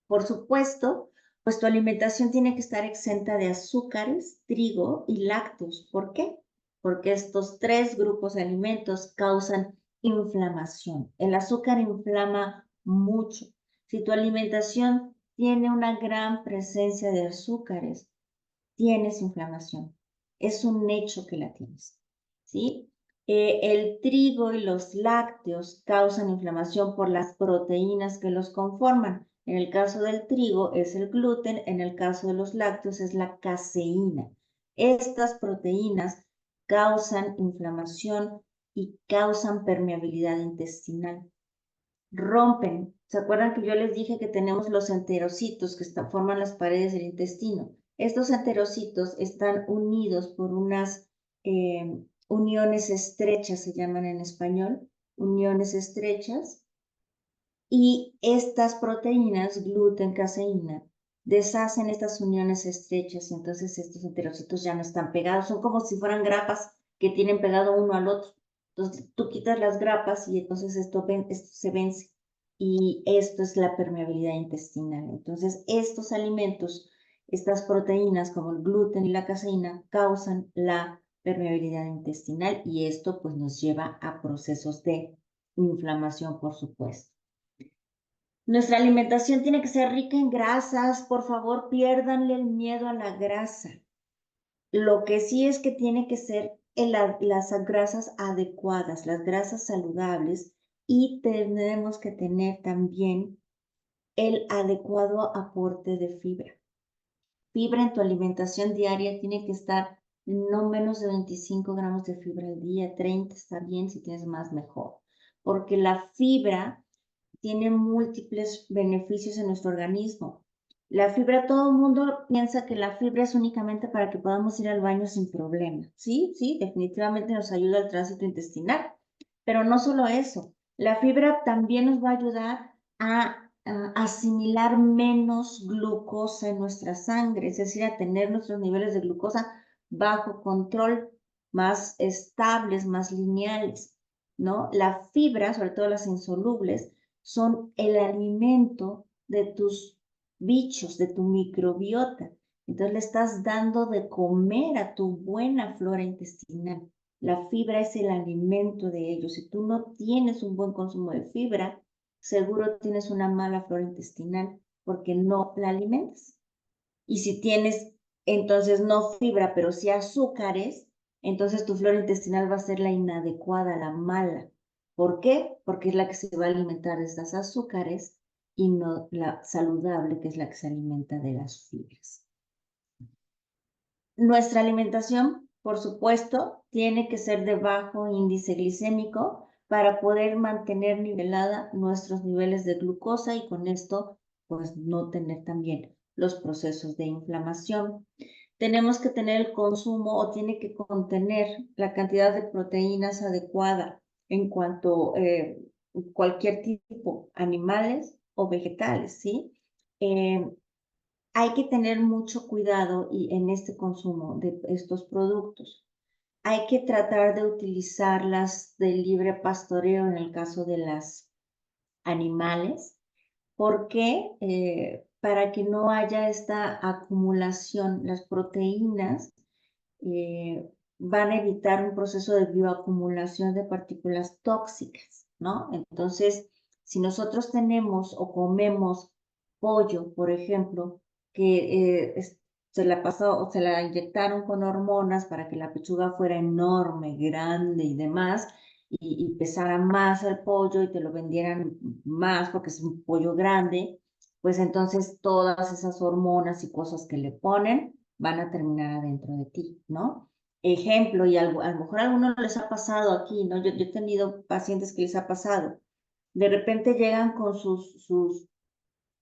B: Por supuesto, pues tu alimentación tiene que estar exenta de azúcares, trigo y lácteos. ¿Por qué? Porque estos tres grupos de alimentos causan inflamación. El azúcar inflama mucho. Si tu alimentación tiene una gran presencia de azúcares, tienes inflamación. Es un hecho que la tienes, ¿sí? El trigo y los lácteos causan inflamación por las proteínas que los conforman. En el caso del trigo es el gluten, en el caso de los lácteos es la caseína. Estas proteínas causan inflamación y causan permeabilidad intestinal. Rompen. ¿Se acuerdan que yo les dije que tenemos los enterocitos que forman las paredes del intestino? Estos enterocitos están unidos por unas uniones estrechas, se llaman en español, uniones estrechas, y estas proteínas, gluten, caseína, deshacen estas uniones estrechas y entonces estos enterocitos ya no están pegados, son como si fueran grapas que tienen pegado uno al otro. Entonces tú quitas las grapas y entonces esto se vence y esto es la permeabilidad intestinal. Entonces estos alimentos, estas proteínas como el gluten y la caseína causan la permeabilidad intestinal y esto pues nos lleva a procesos de inflamación, por supuesto. Nuestra alimentación tiene que ser rica en grasas. Por favor, piérdanle el miedo a la grasa. Lo que sí es que tiene que ser las grasas adecuadas, las grasas saludables, y tenemos que tener también el adecuado aporte de fibra. Fibra en tu alimentación diaria tiene que estar no menos de 25 gramos de fibra al día, 30 está bien, si tienes más mejor, porque la fibra tiene múltiples beneficios en nuestro organismo. La fibra, todo el mundo piensa que la fibra es únicamente para que podamos ir al baño sin problema. Sí, sí, definitivamente nos ayuda al tránsito intestinal, pero no solo eso. La fibra también nos va a ayudar a asimilar menos glucosa en nuestra sangre, es decir, a tener nuestros niveles de glucosa bajo control, más estables, más lineales, ¿no? La fibra, sobre todo las insolubles, son el alimento de tus bichos, de tu microbiota. Entonces le estás dando de comer a tu buena flora intestinal. La fibra es el alimento de ellos. Si tú no tienes un buen consumo de fibra, seguro tienes una mala flora intestinal porque no la alimentas. Y si tienes entonces no fibra, pero sí azúcares, entonces tu flora intestinal va a ser la inadecuada, la mala. ¿Por qué? Porque es la que se va a alimentar de estas azúcares y no la saludable, que es la que se alimenta de las fibras. Nuestra alimentación, por supuesto, tiene que ser de bajo índice glicémico para poder mantener nivelada nuestros niveles de glucosa y con esto, pues no tener también los procesos de inflamación. Tenemos que tener el consumo o tiene que contener la cantidad de proteínas adecuada en cuanto cualquier tipo, animales o vegetales, ¿sí? Hay que tener mucho cuidado en este consumo de estos productos. Hay que tratar de utilizarlas de libre pastoreo en el caso de las animales. ¿Por qué? Para que no haya esta acumulación. Las proteínas van a evitar un proceso de bioacumulación de partículas tóxicas, ¿no? Entonces, si nosotros tenemos o comemos pollo, por ejemplo, que se la pasó o se la inyectaron con hormonas para que la pechuga fuera enorme, grande y demás, y pesara más el pollo y te lo vendieran más porque es un pollo grande, pues entonces todas esas hormonas y cosas que le ponen van a terminar adentro de ti, ¿no? Ejemplo, y a lo mejor a algunos les ha pasado aquí, ¿no? Yo he tenido pacientes que les ha pasado. De repente llegan con sus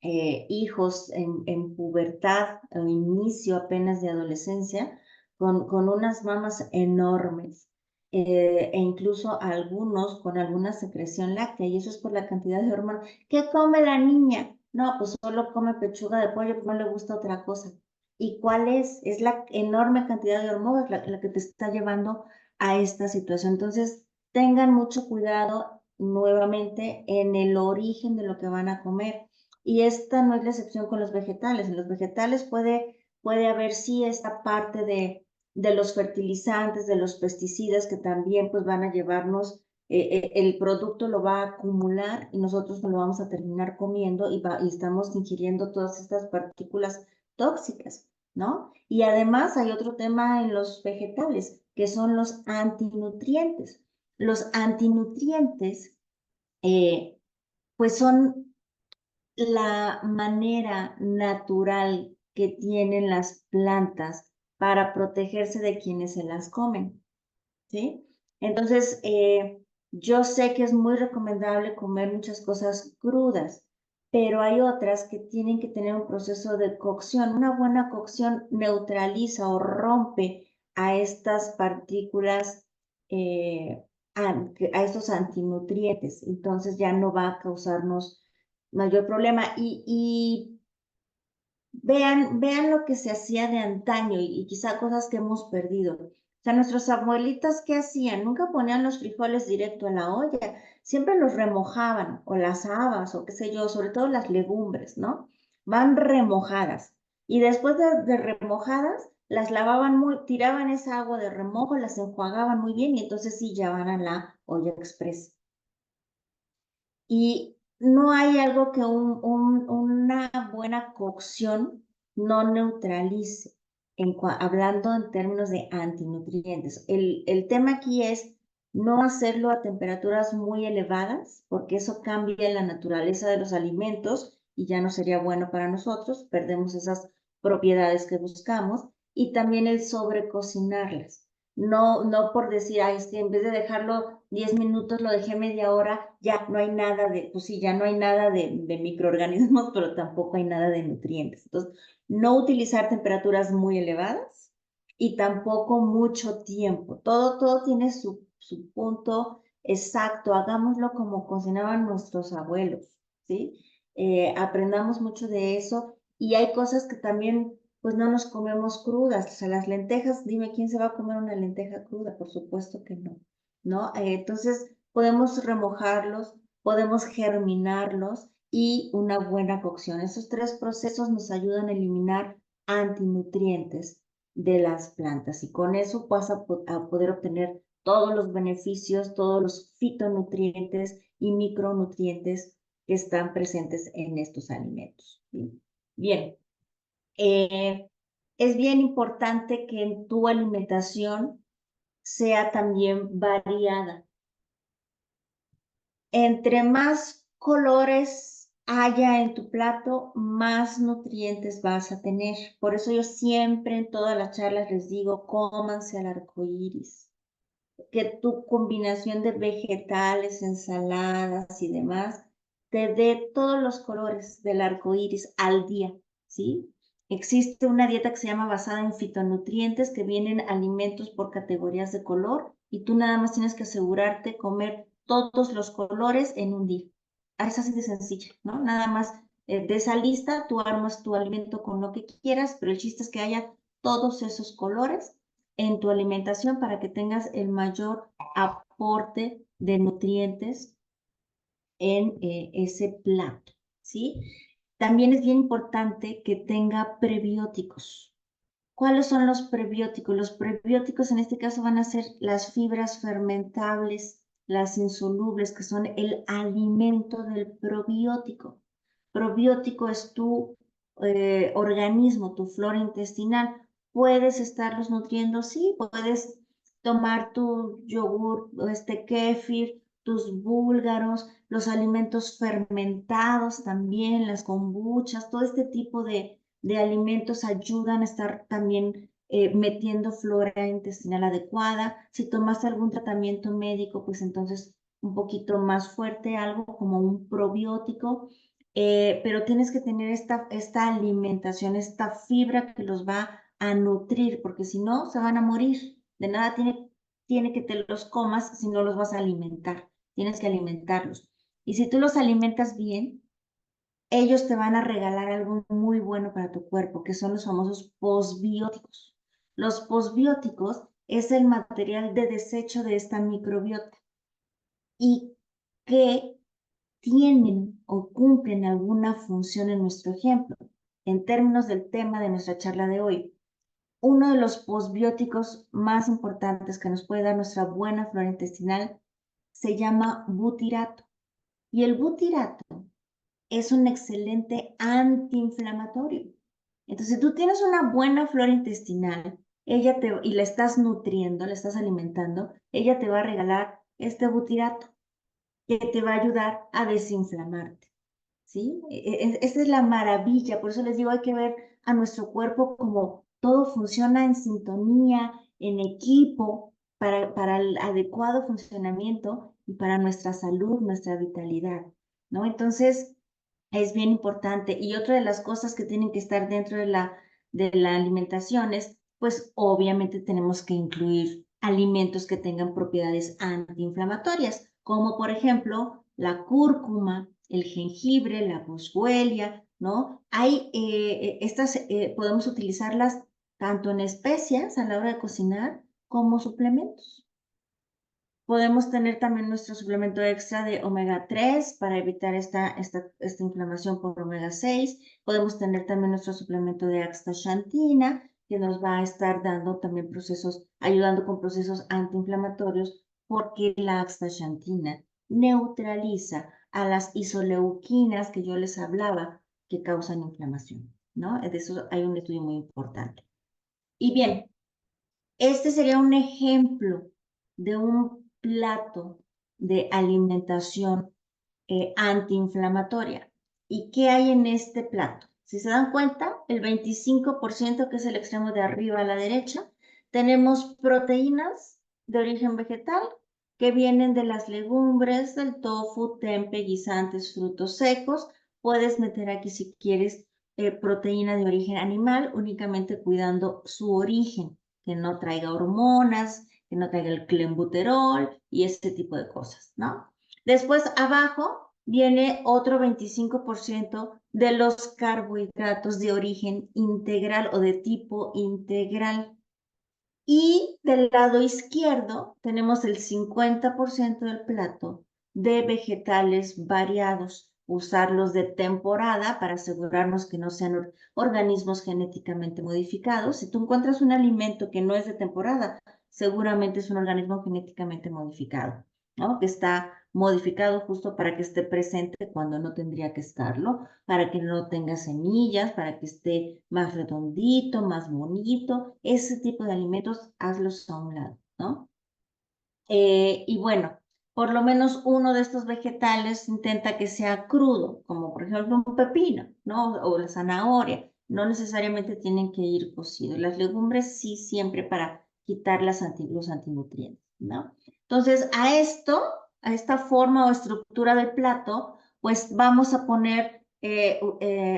B: hijos en pubertad o inicio apenas de adolescencia, con unas mamas enormes, e incluso algunos con alguna secreción láctea, y eso es por la cantidad de hormonas. ¿Qué come la niña? No, pues solo come pechuga de pollo, pues no le gusta otra cosa. ¿Y cuál es? Es la enorme cantidad de hormonas la que te está llevando a esta situación. Entonces, tengan mucho cuidado nuevamente en el origen de lo que van a comer. Y esta no es la excepción con los vegetales. En los vegetales puede haber sí esta parte de los fertilizantes, de los pesticidas que también pues van a llevarnos, el producto lo va a acumular y nosotros lo vamos a terminar comiendo y estamos ingiriendo todas estas partículas tóxicas, ¿no? Y además hay otro tema en los vegetales, que son los antinutrientes. Los antinutrientes, pues son la manera natural que tienen las plantas para protegerse de quienes se las comen, ¿sí? Entonces, yo sé que es muy recomendable comer muchas cosas crudas, pero hay otras que tienen que tener un proceso de cocción. Una buena cocción neutraliza o rompe a estas partículas, a estos antinutrientes. Entonces ya no va a causarnos mayor problema. Y vean lo que se hacía de antaño y quizá cosas que hemos perdido. O sea, nuestros abuelitos, ¿qué hacían? Nunca ponían los frijoles directo a la olla, siempre los remojaban, o las habas, o qué sé yo, sobre todo las legumbres, ¿no? Van remojadas. Y después de remojadas, las lavaban tiraban esa agua de remojo, las enjuagaban muy bien y entonces sí ya van a la olla express. Y no hay algo que una buena cocción no neutralice, hablando en términos de antinutrientes. El tema aquí es no hacerlo a temperaturas muy elevadas, porque eso cambia la naturaleza de los alimentos y ya no sería bueno para nosotros, perdemos esas propiedades que buscamos, y también el sobrecocinarlas. No por decir, ay, es que en vez de dejarlo 10 minutos, lo dejé media hora, ya no hay nada pues sí, ya no hay nada de microorganismos, pero tampoco hay nada de nutrientes. Entonces, no utilizar temperaturas muy elevadas y tampoco mucho tiempo. Todo tiene su punto exacto. Hagámoslo como cocinaban nuestros abuelos, ¿sí? Aprendamos mucho de eso, y hay cosas que también pues no nos comemos crudas. O sea, las lentejas, dime quién se va a comer una lenteja cruda, por supuesto que no, ¿no? Entonces podemos remojarlos, podemos germinarlos y una buena cocción. Esos tres procesos nos ayudan a eliminar antinutrientes de las plantas y con eso vas a poder obtener todos los beneficios, todos los fitonutrientes y micronutrientes que están presentes en estos alimentos, ¿sí? Bien, es bien importante que en tu alimentación sea también variada. Entre más colores haya en tu plato, más nutrientes vas a tener. Por eso yo siempre en todas las charlas les digo, cómanse al arco iris. Que tu combinación de vegetales, ensaladas y demás te dé todos los colores del arco iris al día, ¿sí? Existe una dieta que se llama basada en fitonutrientes, que vienen alimentos por categorías de color y tú nada más tienes que asegurarte comer todos los colores en un día. Es así de sencillo, ¿no? Nada más de esa lista tú armas tu alimento con lo que quieras, pero el chiste es que haya todos esos colores en tu alimentación para que tengas el mayor aporte de nutrientes en ese plato, ¿sí? También es bien importante que tenga prebióticos. ¿Cuáles son los prebióticos? Los prebióticos en este caso van a ser las fibras fermentables, las insolubles, que son el alimento del probiótico. Probiótico es tu organismo, tu flora intestinal. ¿Puedes estarlos nutriendo? Sí, puedes tomar tu yogur, kéfir, tus búlgaros, los alimentos fermentados también, las kombuchas, todo este tipo de alimentos ayudan a estar también metiendo flora intestinal adecuada. Si tomas algún tratamiento médico, pues entonces un poquito más fuerte, algo como un probiótico, pero tienes que tener esta alimentación, esta fibra que los va a nutrir, porque si no, se van a morir. De nada tiene que te los comas si no los vas a alimentar. Tienes que alimentarlos. Y si tú los alimentas bien, ellos te van a regalar algo muy bueno para tu cuerpo, que son los famosos posbióticos. Los posbióticos es el material de desecho de esta microbiota y que tienen o cumplen alguna función en nuestro ejemplo. En términos del tema de nuestra charla de hoy, uno de los posbióticos más importantes que nos puede dar nuestra buena flora intestinal se llama butirato. Y el butirato es un excelente antiinflamatorio. Entonces, si tú tienes una buena flora intestinal, y la estás nutriendo, la estás alimentando, ella te va a regalar este butirato que te va a ayudar a desinflamarte, ¿sí? Esa es la maravilla, por eso les digo, hay que ver a nuestro cuerpo como todo funciona en sintonía, en equipo, para el adecuado funcionamiento y para nuestra salud, nuestra vitalidad, ¿no? Entonces, es bien importante. Y otra de las cosas que tienen que estar dentro de la alimentación es, pues obviamente tenemos que incluir alimentos que tengan propiedades antiinflamatorias, como por ejemplo la cúrcuma, el jengibre, la boswellia, ¿no? Podemos utilizarlas tanto en especias a la hora de cocinar como suplementos. Podemos tener también nuestro suplemento extra de omega 3 para evitar esta inflamación por omega 6. Podemos tener también nuestro suplemento de astaxantina, que nos va a estar dando también ayudando con procesos antiinflamatorios, porque la astaxantina neutraliza a las isoleuquinas que yo les hablaba, que causan inflamación, ¿no? De eso hay un estudio muy importante. Y bien, este sería un ejemplo de un plato de alimentación antiinflamatoria. ¿Y qué hay en este plato? Si se dan cuenta, el 25%, que es el extremo de arriba a la derecha, tenemos proteínas de origen vegetal que vienen de las legumbres, del tofu, tempe, guisantes, frutos secos. Puedes meter aquí si quieres proteína de origen animal, únicamente cuidando su origen, que no traiga hormonas, que no traiga el clenbuterol y ese tipo de cosas, ¿no? Después abajo viene otro 25% de los carbohidratos de origen integral o de tipo integral. Y del lado izquierdo tenemos el 50% del plato de vegetales variados. Usarlos de temporada para asegurarnos que no sean organismos genéticamente modificados. Si tú encuentras un alimento que no es de temporada, seguramente es un organismo genéticamente modificado, ¿no? Que está modificado justo para que esté presente cuando no tendría que estarlo, para que no tenga semillas, para que esté más redondito, más bonito. Ese tipo de alimentos, hazlos a un lado, ¿no? Y bueno, por lo menos uno de estos vegetales intenta que sea crudo, como por ejemplo un pepino, ¿no? O la zanahoria. No necesariamente tienen que ir cocidos. Las legumbres sí, siempre para quitar los antinutrientes, ¿no? Entonces, a esta forma o estructura del plato, pues vamos a poner,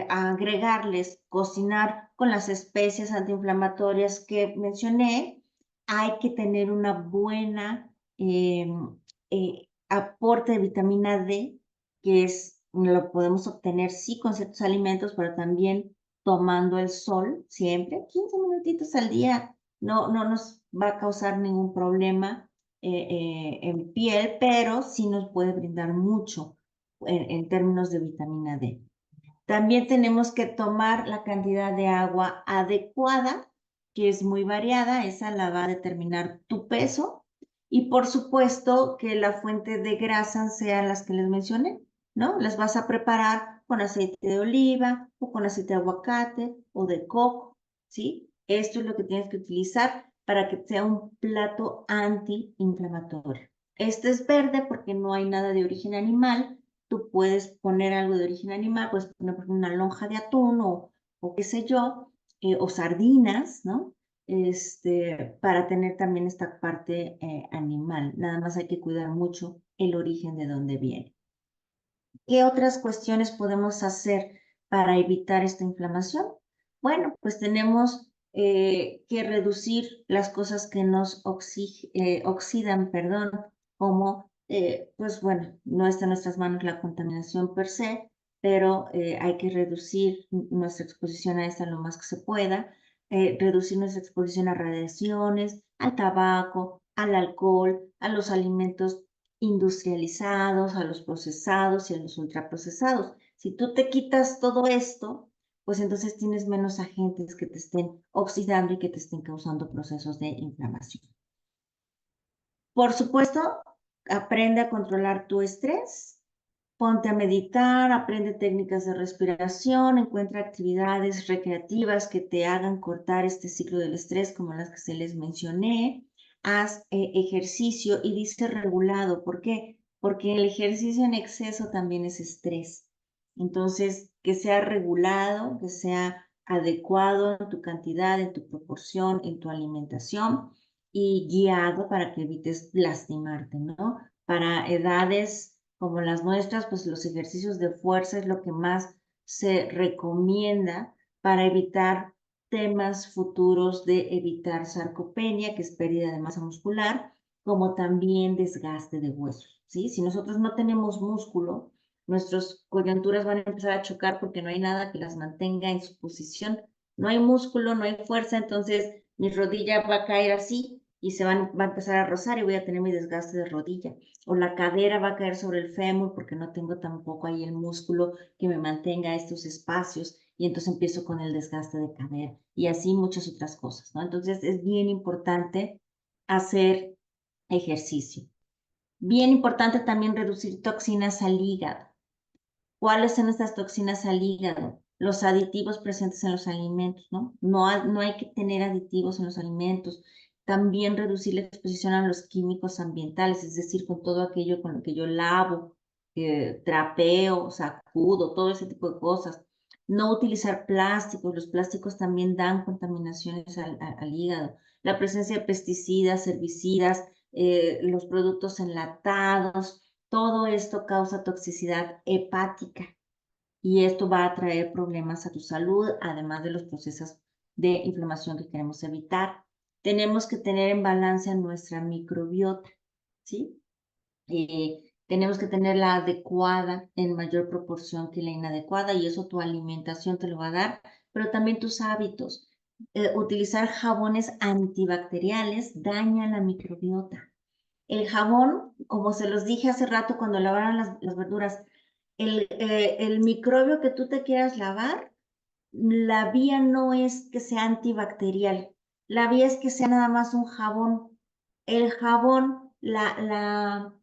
B: a agregarles, cocinar con las especias antiinflamatorias que mencioné. Hay que tener una buena aporte de vitamina D, que lo podemos obtener sí con ciertos alimentos, pero también tomando el sol siempre, 15 minutitos al día, no nos va a causar ningún problema en piel, pero sí nos puede brindar mucho en términos de vitamina D. También tenemos que tomar la cantidad de agua adecuada que es muy variada, esa la va a determinar tu peso y por supuesto que la fuente de grasa sean las que les mencioné, ¿no? Las vas a preparar con aceite de oliva o con aceite de aguacate o de coco, ¿sí? Esto es lo que tienes que utilizar para que sea un plato antiinflamatorio. Este es verde porque no hay nada de origen animal. Tú puedes poner algo de origen animal, puedes poner por ejemplo, una lonja de atún o qué sé yo, o sardinas, ¿no? Para tener también esta parte animal. Nada más hay que cuidar mucho el origen de dónde viene. ¿Qué otras cuestiones podemos hacer para evitar esta inflamación? Bueno, pues tenemos que reducir las cosas que nos oxidan, perdón, como, pues bueno, no está en nuestras manos la contaminación per se, pero hay que reducir nuestra exposición a esta lo más que se pueda, reducir nuestra exposición a radiaciones, al tabaco, al alcohol, a los alimentos industrializados, a los procesados y a los ultraprocesados. Si tú te quitas todo esto, pues entonces tienes menos agentes que te estén oxidando y que te estén causando procesos de inflamación. Por supuesto, aprende a controlar tu estrés, ponte a meditar, aprende técnicas de respiración, encuentra actividades recreativas que te hagan cortar este ciclo del estrés, como las que se les mencioné. Haz ejercicio y dice regulado. ¿Por qué? Porque el ejercicio en exceso también es estrés. Entonces, que sea regulado, que sea adecuado en tu cantidad, en tu proporción, en tu alimentación y guiado para que evites lastimarte, ¿no? Para edades como las nuestras, pues los ejercicios de fuerza es lo que más se recomienda para evitar temas futuros de evitar sarcopenia, que es pérdida de masa muscular, como también desgaste de huesos, ¿sí? Si nosotros no tenemos músculo, nuestras coyunturas van a empezar a chocar porque no hay nada que las mantenga en su posición. No hay músculo, no hay fuerza, entonces mi rodilla va a caer así y va a empezar a rozar y voy a tener mi desgaste de rodilla. O la cadera va a caer sobre el fémur porque no tengo tampoco ahí el músculo que me mantenga estos espacios y entonces empiezo con el desgaste de cadera y así muchas otras cosas, ¿no? Entonces es bien importante hacer ejercicio. Bien importante también reducir toxinas al hígado. ¿Cuáles son estas toxinas al hígado? Los aditivos presentes en los alimentos, ¿no? No hay que tener aditivos en los alimentos. También reducir la exposición a los químicos ambientales, es decir, con todo aquello con lo que yo lavo, trapeo, sacudo, todo ese tipo de cosas. No utilizar plásticos, los plásticos también dan contaminaciones al hígado. La presencia de pesticidas, herbicidas, los productos enlatados, todo esto causa toxicidad hepática y esto va a traer problemas a tu salud, además de los procesos de inflamación que queremos evitar. Tenemos que tener en balance nuestra microbiota, ¿sí? Tenemos que tenerla adecuada en mayor proporción que la inadecuada y eso tu alimentación te lo va a dar, pero también tus hábitos. Utilizar jabones antibacteriales daña la microbiota. El jabón, como se los dije hace rato cuando lavaron las verduras, el microbio que tú te quieras lavar, la vía no es que sea antibacterial, la vía es que sea nada más un jabón. El jabón, la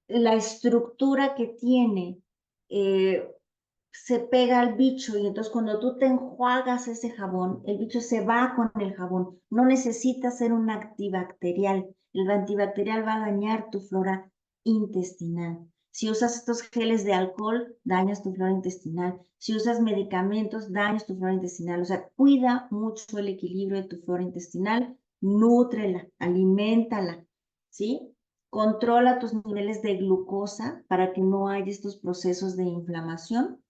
B: estructura que tiene, se pega al bicho y entonces cuando tú te enjuagas ese jabón, el bicho se va con el jabón. No necesita ser un antibacterial. El antibacterial va a dañar tu flora intestinal. Si usas estos geles de alcohol, dañas tu flora intestinal. Si usas medicamentos, dañas tu flora intestinal. O sea, cuida mucho el equilibrio de tu flora intestinal, nútrela, aliméntala, ¿sí? Controla tus niveles de glucosa para que no haya estos procesos de inflamación.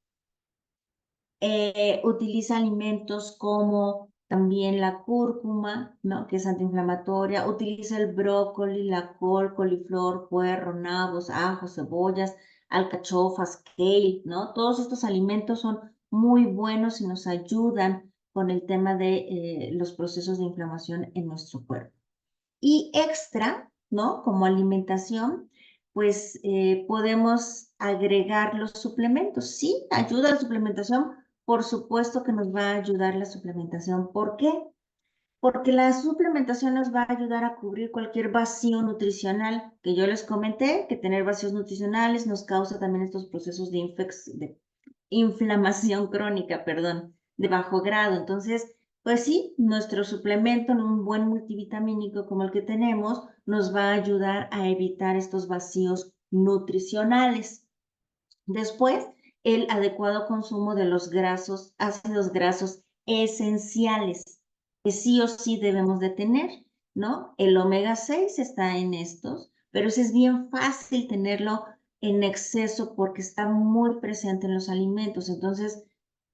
B: Utiliza alimentos como también la cúrcuma, ¿no? Que es antiinflamatoria. Utiliza el brócoli, la col, coliflor, puerro, nabos, ajos, cebollas, alcachofas, kale, ¿no? Todos estos alimentos son muy buenos y nos ayudan con el tema de los procesos de inflamación en nuestro cuerpo. Y extra, ¿no? Como alimentación, pues podemos agregar los suplementos. Sí, ayuda la suplementación, por supuesto que nos va a ayudar la suplementación. ¿Por qué? Porque la suplementación nos va a ayudar a cubrir cualquier vacío nutricional que yo les comenté, que tener vacíos nutricionales nos causa también estos procesos de inflamación crónica, perdón, de bajo grado. Entonces, pues sí, nuestro suplemento en un buen multivitamínico como el que tenemos nos va a ayudar a evitar estos vacíos nutricionales. Después, el adecuado consumo de los ácidos grasos esenciales, que sí o sí debemos de tener, ¿no? El omega 6 está en estos, pero es bien fácil tenerlo en exceso porque está muy presente en los alimentos. Entonces,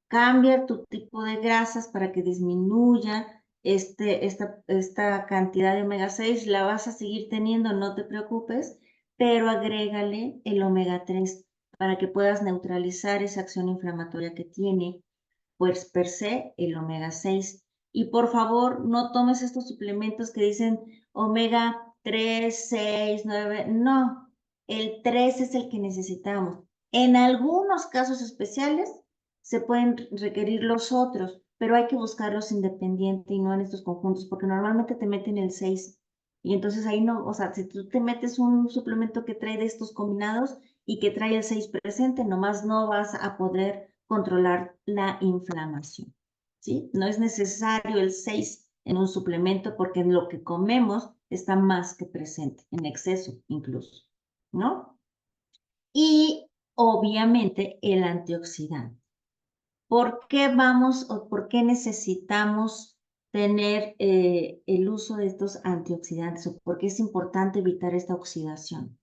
B: cambia tu tipo de grasas para que disminuya esta cantidad de omega 6. La vas a seguir teniendo, no te preocupes, pero agrégale el omega 3 para que puedas neutralizar esa acción inflamatoria que tiene, pues per se el omega 6. Y por favor, no tomes estos suplementos que dicen omega 3, 6, 9. No, el 3 es el que necesitamos. En algunos casos especiales se pueden requerir los otros, pero hay que buscarlos independiente y no en estos conjuntos, porque normalmente te meten el 6. Y entonces ahí no, o sea, si tú te metes un suplemento que trae de estos combinados y que trae el 6 presente, nomás no vas a poder controlar la inflamación, ¿sí? No es necesario el 6 en un suplemento porque en lo que comemos está más que presente, en exceso incluso, ¿no? Y obviamente el antioxidante. ¿Por qué vamos o por qué necesitamos tener el uso de estos antioxidantes o por qué es importante evitar esta oxidación?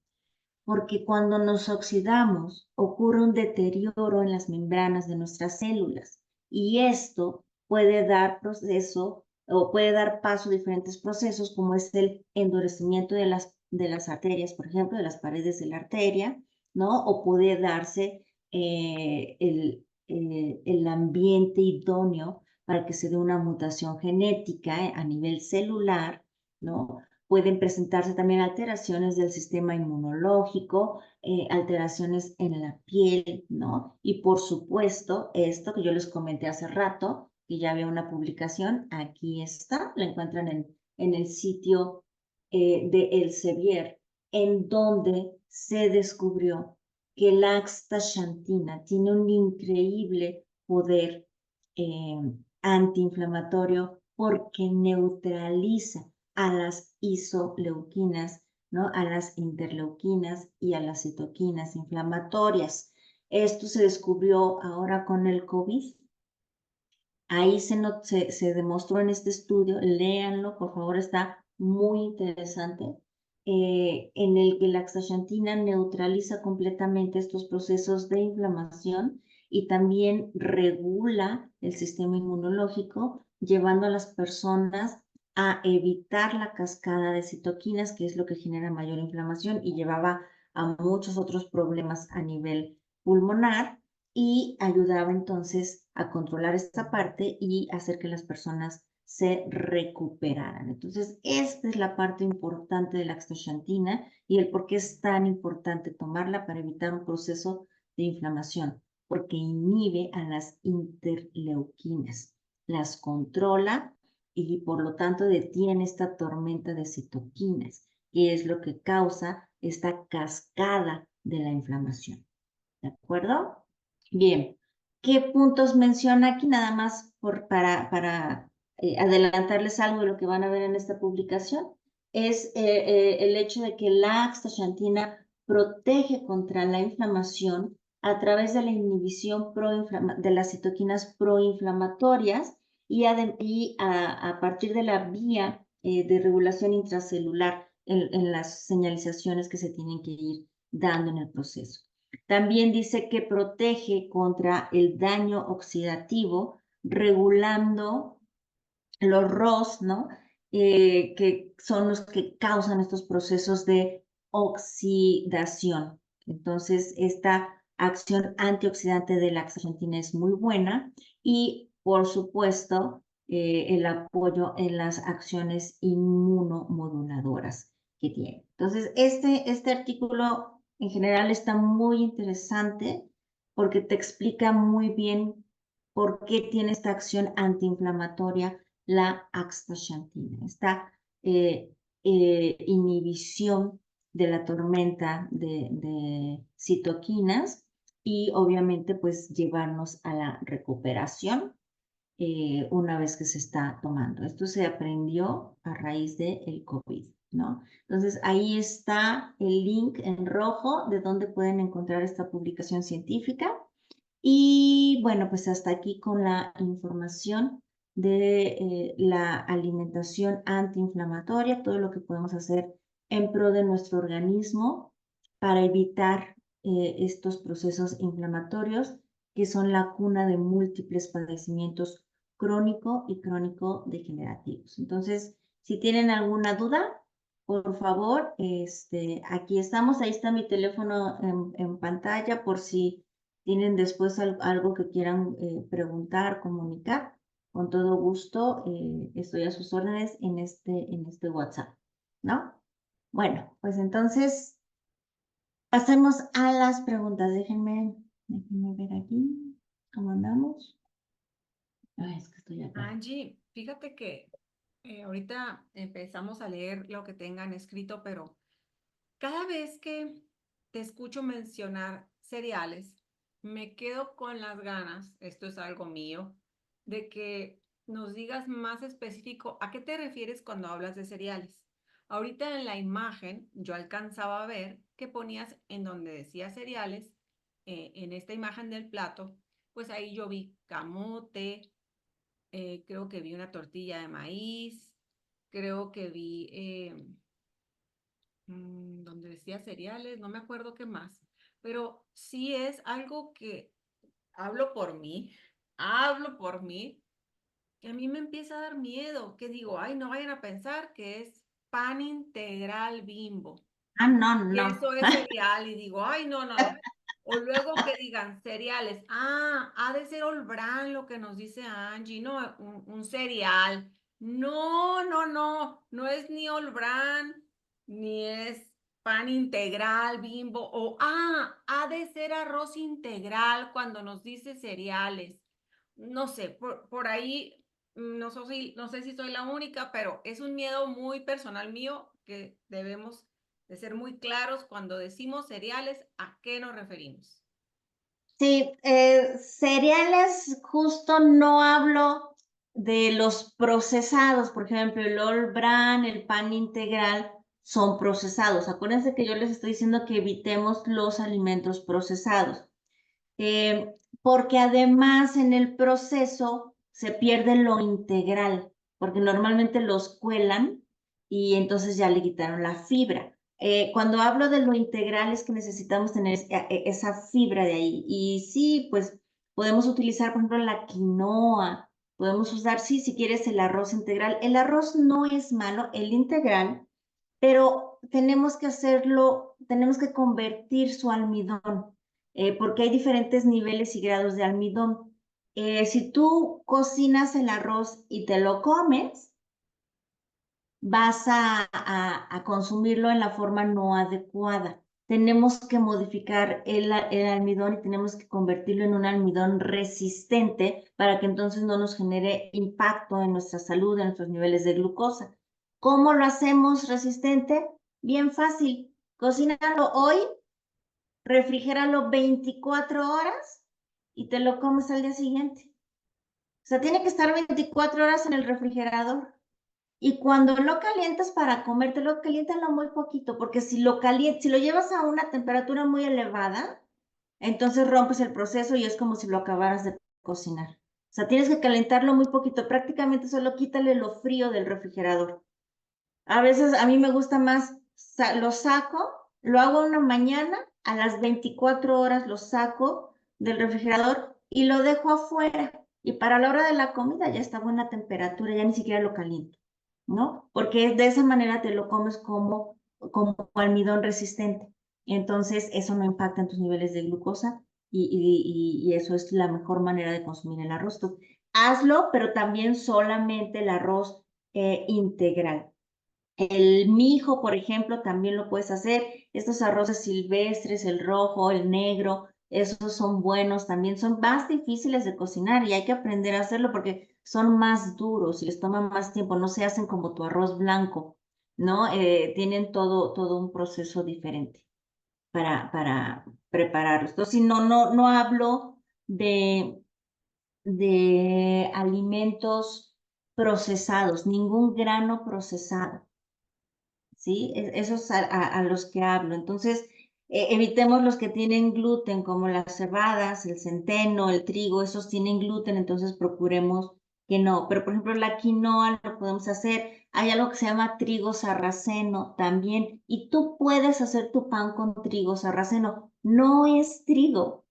B: Porque cuando nos oxidamos ocurre un deterioro en las membranas de nuestras células y esto puede dar proceso o puede dar paso a diferentes procesos como es el endurecimiento de las arterias, por ejemplo, de las paredes de la arteria, ¿no? O puede darse el ambiente idóneo para que se dé una mutación genética a nivel celular, ¿no? Pueden presentarse también alteraciones del sistema inmunológico, alteraciones en la piel, ¿no? Y por supuesto, esto que yo les comenté hace rato, que ya había una publicación, aquí está, la encuentran en el sitio de Elsevier, en donde se descubrió que la astaxantina tiene un increíble poder antiinflamatorio porque neutraliza a las isoleuquinas, ¿no? A las interleuquinas y a las citoquinas inflamatorias. Esto se descubrió ahora con el COVID. Ahí se demostró en este estudio, léanlo, por favor, está muy interesante, en el que la astaxantina neutraliza completamente estos procesos de inflamación y también regula el sistema inmunológico, llevando a las personas a evitar la cascada de citoquinas, que es lo que genera mayor inflamación y llevaba a muchos otros problemas a nivel pulmonar y ayudaba entonces a controlar esta parte y hacer que las personas se recuperaran. Entonces, esta es la parte importante de la astaxantina y el por qué es tan importante tomarla para evitar un proceso de inflamación, porque inhibe a las interleuquinas, las controla y por lo tanto detiene esta tormenta de citoquinas, que es lo que causa esta cascada de la inflamación. ¿De acuerdo? Bien, ¿qué puntos menciona aquí? Nada más para adelantarles algo de lo que van a ver en esta publicación. Es el hecho de que la astaxantina protege contra la inflamación a través de la inhibición de las citoquinas proinflamatorias y a partir de la vía de regulación intracelular en las señalizaciones que se tienen que ir dando en el proceso. También dice que protege contra el daño oxidativo, regulando los ROS, ¿no? Que son los que causan estos procesos de oxidación. Entonces, esta acción antioxidante de la astaxantina es muy buena y, por supuesto, el apoyo en las acciones inmunomoduladoras que tiene. Entonces, este artículo en general está muy interesante porque te explica muy bien por qué tiene esta acción antiinflamatoria la astaxantina, esta inhibición de la tormenta de citoquinas y obviamente pues llevarnos a la recuperación una vez que se está tomando. Esto se aprendió a raíz del COVID, ¿no? Entonces, ahí está el link en rojo de donde pueden encontrar esta publicación científica. Y bueno, pues hasta aquí con la información de la alimentación antiinflamatoria, todo lo que podemos hacer en pro de nuestro organismo para evitar estos procesos inflamatorios que son la cuna de múltiples padecimientos crónico y crónico degenerativos. Entonces, si tienen alguna duda, por favor, aquí estamos, ahí está mi teléfono en pantalla por si tienen después algo que quieran preguntar, comunicar. Con todo gusto, estoy a sus órdenes en este WhatsApp, ¿no? Bueno, pues entonces pasemos a las preguntas. Déjenme ver aquí cómo andamos. Ay, es que estoy acá.
A: Angie, fíjate que ahorita empezamos a leer lo que tengan escrito, pero cada vez que te escucho mencionar cereales, me quedo con las ganas, esto es algo mío, de que nos digas más específico a qué te refieres cuando hablas de cereales. Ahorita en la imagen yo alcanzaba a ver que ponías en donde decía cereales, en esta imagen del plato, pues ahí yo vi camote, creo que vi una tortilla de maíz, creo que vi donde decía cereales, no me acuerdo qué más, pero sí es algo que hablo por mí, que a mí me empieza a dar miedo, que digo, ay, no vayan a pensar que es pan integral Bimbo,
B: Ah, no,
A: que
B: no.
A: eso es cereal, y digo, ay, no, no, no. O luego que digan cereales, ha de ser All Bran lo que nos dice Angie, no, un cereal. No, no, no, no es ni All Bran, ni es pan integral, Bimbo, o ha de ser arroz integral cuando nos dice cereales. No sé, por ahí, no sé si soy la única, pero es un miedo muy personal mío que debemos de ser muy claros cuando decimos cereales, ¿a qué nos referimos?
B: Sí, cereales, justo no hablo de los procesados, por ejemplo, el All Bran, el pan integral, son procesados. Acuérdense que yo les estoy diciendo que evitemos los alimentos procesados, porque además en el proceso se pierde lo integral, porque normalmente los cuelan y entonces ya le quitaron la fibra. Cuando hablo de lo integral es que necesitamos tener esa fibra de ahí. Y sí, pues podemos utilizar, por ejemplo, la quinoa, podemos usar, sí, si quieres el arroz integral. El arroz no es malo, el integral, pero tenemos que hacerlo, tenemos que convertir su almidón, porque hay diferentes niveles y grados de almidón. Si tú cocinas el arroz y te lo comes, vas a consumirlo en la forma no adecuada. Tenemos que modificar el almidón y tenemos que convertirlo en un almidón resistente para que entonces no nos genere impacto en nuestra salud, en nuestros niveles de glucosa. ¿Cómo lo hacemos resistente? Bien fácil. Cocínalo hoy, refrigéralo 24 horas y te lo comes al día siguiente. O sea, tiene que estar 24 horas en el refrigerador. Y cuando lo calientas para comértelo, caliéntalo muy poquito, porque si lo llevas a una temperatura muy elevada, entonces rompes el proceso y es como si lo acabaras de cocinar. O sea, tienes que calentarlo muy poquito, prácticamente solo quítale lo frío del refrigerador. A veces a mí me gusta más, lo saco, lo hago una mañana, a las 24 horas lo saco del refrigerador y lo dejo afuera. Y para la hora de la comida ya está a buena temperatura, ya ni siquiera lo caliento, ¿no? Porque de esa manera te lo comes como almidón resistente. Entonces eso no impacta en tus niveles de glucosa y eso es la mejor manera de consumir el arroz. Tú hazlo, pero también solamente el arroz integral. El mijo, por ejemplo, también lo puedes hacer. Estos arroces silvestres, el rojo, el negro, esos son buenos también. Son más difíciles de cocinar y hay que aprender a hacerlo porque son más duros y les toma más tiempo, no se hacen como tu arroz blanco, ¿no? Tienen todo un proceso diferente para prepararlos. Entonces, si no hablo de alimentos procesados, ningún grano procesado, ¿sí? Esos a los que hablo. Entonces, evitemos los que tienen gluten, como las cebadas, el centeno, el trigo, esos tienen gluten, entonces procuremos que no. Pero, por ejemplo, la quinoa lo podemos hacer. Hay algo que se llama trigo sarraceno también, y tú puedes hacer tu pan con trigo sarraceno. No es trigo,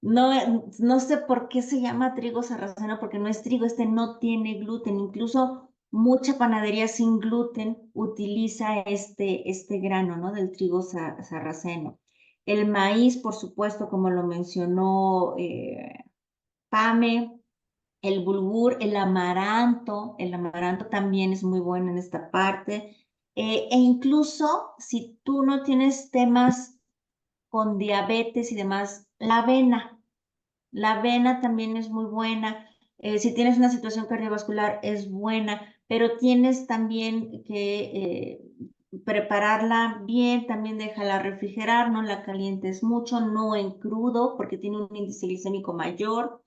B: no, no sé por qué se llama trigo sarraceno, porque no es trigo, este no tiene gluten. Incluso mucha panadería sin gluten utiliza este grano, ¿no? Del trigo sarraceno. El maíz, por supuesto, como lo mencionó Pame, el bulgur, el amaranto también es muy bueno en esta parte. E incluso si tú no tienes temas con diabetes y demás, la avena. La avena también es muy buena. Si tienes una situación cardiovascular, es buena, pero tienes también que prepararla bien, también déjala refrigerar, no la calientes mucho, no en crudo, porque tiene un índice glicémico mayor.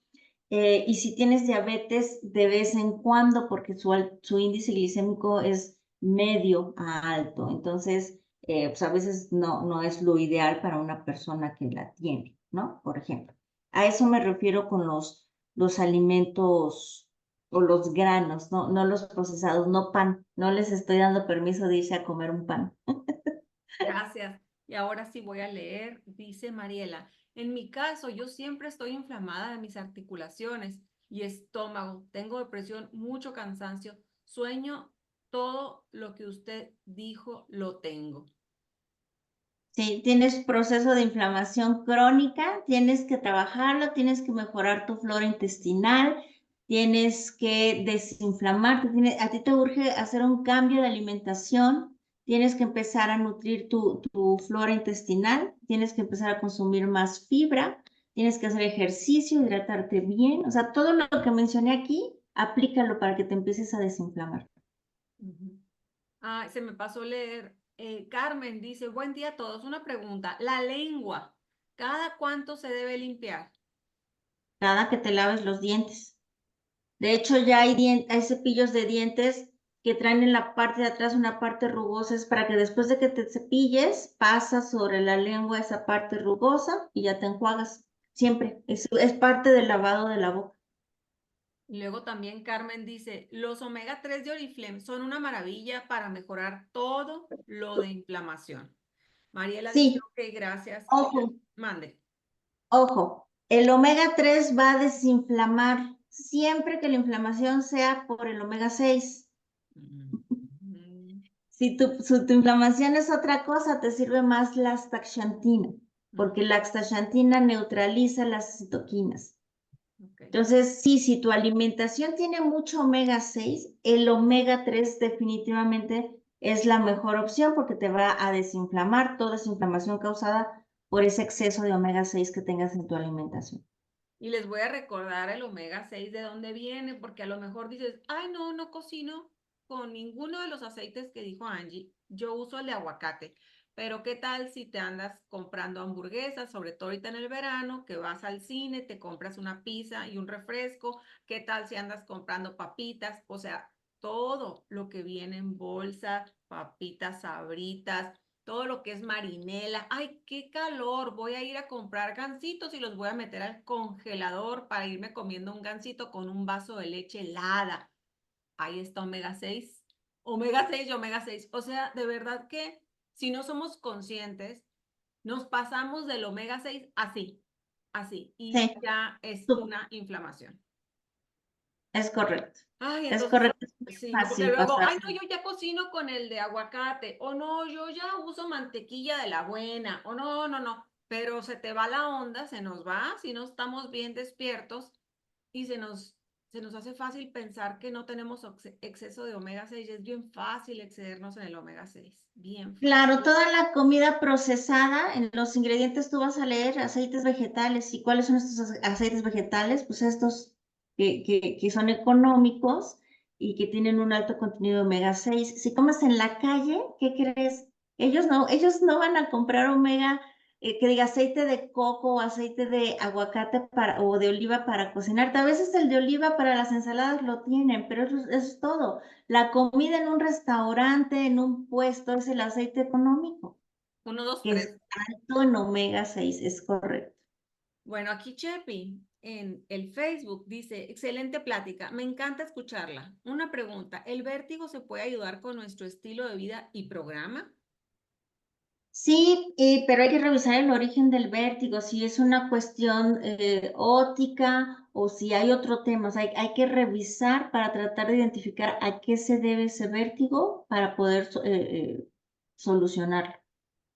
B: Y si tienes diabetes, de vez en cuando, porque su índice glicémico es medio a alto. Entonces, pues a veces no es lo ideal para una persona que la tiene, ¿no? Por ejemplo. A eso me refiero con los alimentos o los granos, no los procesados, no pan. No les estoy dando permiso de irse a comer un pan.
A: Gracias. Y ahora sí voy a leer, dice Mariela. En mi caso, yo siempre estoy inflamada de mis articulaciones y estómago. Tengo depresión, mucho cansancio, sueño, todo lo que usted dijo lo tengo.
B: Si tienes proceso de inflamación crónica, tienes que trabajarlo, tienes que mejorar tu flora intestinal, tienes que desinflamarte, a ti te urge hacer un cambio de alimentación, tienes que empezar a nutrir tu flora intestinal, tienes que empezar a consumir más fibra, tienes que hacer ejercicio, hidratarte bien, o sea, todo lo que mencioné aquí, aplícalo para que te empieces a desinflamar.
A: Ah, se me pasó leer. Carmen dice, buen día a todos. Una pregunta. La lengua, ¿cada cuánto se debe limpiar?
B: Cada que te laves los dientes. De hecho, ya hay cepillos de dientes que traen en la parte de atrás una parte rugosa, es para que después de que te cepilles, pasas sobre la lengua esa parte rugosa y ya te enjuagas. Siempre, es parte del lavado de la boca.
A: Y luego también Carmen dice, los omega 3 de Oriflame son una maravilla para mejorar todo lo de inflamación. Mariela dice,
B: Sí,
A: ok, gracias.
B: ojo,
A: Mande.
B: ojo, el omega 3 va a desinflamar siempre que la inflamación sea por el omega 6.
A: Mm,
B: Si tu inflamación es otra cosa, te sirve más la astaxantina,
A: mm,
B: porque la astaxantina neutraliza las citoquinas.
A: ok.
B: Entonces, sí, si tu alimentación tiene mucho omega 6, el omega 3 definitivamente es la mejor opción porque te va a desinflamar toda esa inflamación causada por ese exceso de omega 6 que tengas en tu alimentación.
A: Y les voy a recordar el omega 6 de dónde viene, porque a lo mejor dices, ay, no, no cocino con ninguno de los aceites que dijo Angie. Yo uso el de aguacate. Pero ¿qué tal si te andas comprando hamburguesas, sobre todo ahorita en el verano, que vas al cine, te compras una pizza y un refresco? ¿Qué tal si andas comprando papitas? O sea, todo lo que viene en bolsa, papitas, sabritas, todo lo que es marinela. ¡Ay, qué calor! Voy a ir a comprar gansitos y los voy a meter al congelador para irme comiendo un gansito con un vaso de leche helada. Ahí está omega 6. Omega 6 y omega 6. O sea, de verdad que si no somos conscientes, nos pasamos del omega 6 así, así, y
B: Sí,
A: ya es
B: tú-
A: una inflamación.
B: es correcto.
A: Ay,
B: Es
A: entonces,
B: correcto, es muy
A: sí, porque
B: fácil
A: luego, ay,
B: pasarse.
A: no, yo ya cocino con el de aguacate, o no, yo ya uso mantequilla de la buena, o no, no, no, pero se te va la onda, se nos va, si no estamos bien despiertos y se nos hace fácil pensar que no tenemos exceso de omega 6. Es bien fácil excedernos en el omega 6, bien fácil.
B: Claro, toda la comida procesada, en los ingredientes tú vas a leer aceites vegetales. ¿Y cuáles son estos aceites vegetales? Pues estos. que son económicos y que tienen un alto contenido de omega 6. Si comes en la calle, ¿qué crees? Ellos no van a comprar omega, que diga aceite de coco o aceite de aguacate o de oliva para cocinar. A veces el de oliva para las ensaladas lo tienen, pero eso es todo. La comida en un restaurante, en un puesto, es el aceite económico,
A: 1, 2,
B: que es
A: 3.
B: alto en omega 6, es correcto.
A: Bueno, aquí Chepi en el Facebook dice, excelente plática, me encanta escucharla. Una pregunta, ¿el vértigo se puede ayudar con nuestro estilo de vida y programa?
B: Sí, pero hay que revisar el origen del vértigo, si es una cuestión óptica o si hay otro tema. O sea, hay que revisar para tratar de identificar a qué se debe ese vértigo para poder solucionarlo.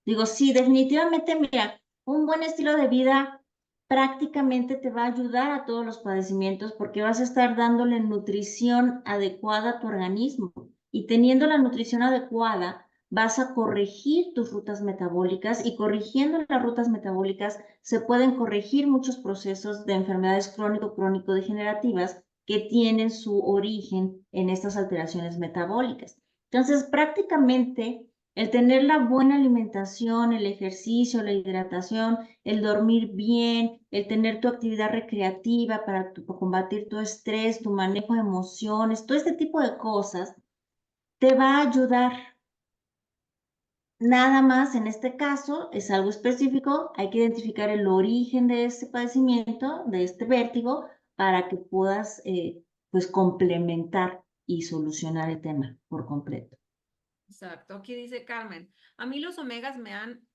B: Digo, sí, definitivamente, mira, un buen estilo de vida prácticamente te va a ayudar a todos los padecimientos porque vas a estar dándole nutrición adecuada a tu organismo y teniendo la nutrición adecuada vas a corregir tus rutas metabólicas y corrigiendo las rutas metabólicas se pueden corregir muchos procesos de enfermedades crónico-degenerativas que tienen su origen en estas alteraciones metabólicas. Entonces, prácticamente el tener la buena alimentación, el ejercicio, la hidratación, el dormir bien, el tener tu actividad recreativa para combatir tu estrés, tu manejo de emociones, todo este tipo de cosas, te va a ayudar. Nada más en este caso es algo específico, hay que identificar el origen de este padecimiento, de este vértigo, para que puedas pues complementar y solucionar el tema por completo.
A: Exacto, aquí dice Carmen, a mí los omegas me han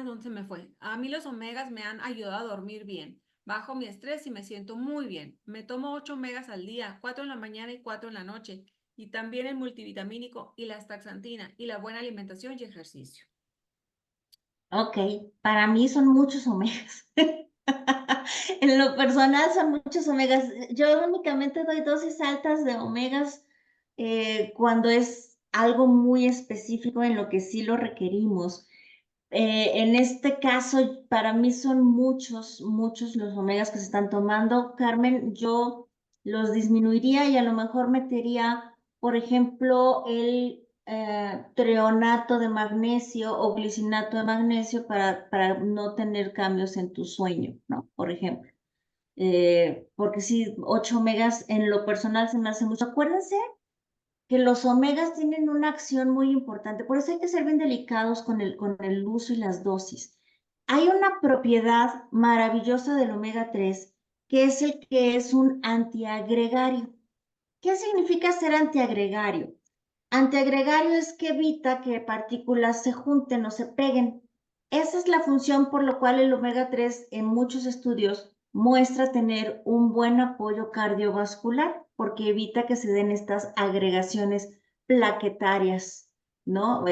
A: ¿dónde se me fue? A mí los omegas me han ayudado a dormir bien. Bajo mi estrés y me siento muy bien. Me tomo 8 omegas al día, 4 en la mañana y 4 en la noche. Y también el multivitamínico y la astaxantina y la buena alimentación y ejercicio.
B: Ok, para mí son muchos omegas. En lo personal son muchos omegas. Yo únicamente doy dosis altas de omegas cuando es algo muy específico en lo que sí lo requerimos. En este caso, para mí son muchos los omegas que se están tomando. Carmen, yo los disminuiría y a lo mejor metería, por ejemplo, el treonato de magnesio o glicinato de magnesio para no tener cambios en tu sueño, ¿no? Por ejemplo. Porque sí, 8 omegas en lo personal se me hace mucho. Acuérdense que los omegas tienen una acción muy importante, por eso hay que ser bien delicados con el uso y las dosis. Hay una propiedad maravillosa del omega 3, que es el que es un antiagregario. ¿Qué significa ser antiagregario? Antiagregario es que evita que partículas se junten o se peguen. Esa es la función por la cual el omega 3 en muchos estudios muestra tener un buen apoyo cardiovascular porque evita que se den estas agregaciones plaquetarias, ¿no?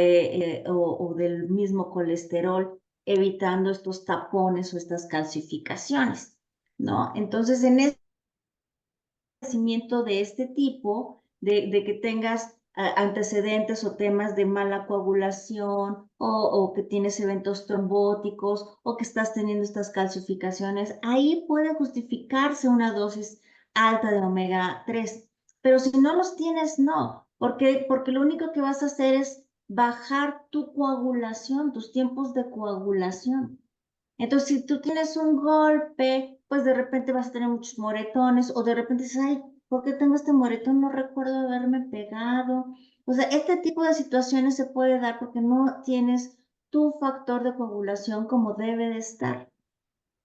B: O del mismo colesterol, evitando estos tapones o estas calcificaciones, ¿no? Entonces, en este padecimiento de este tipo, de que tengas antecedentes o temas de mala coagulación o que tienes eventos trombóticos o que estás teniendo estas calcificaciones, ahí puede justificarse una dosis alta de omega 3. Pero si no los tienes, no, porque lo único que vas a hacer es bajar tu coagulación, tus tiempos de coagulación. Entonces, si tú tienes un golpe, pues de repente vas a tener muchos moretones o de repente dices, ay, ¿por qué tengo este moretón? No recuerdo haberme pegado. O sea, este tipo de situaciones se puede dar porque no tienes tu factor de coagulación como debe de estar.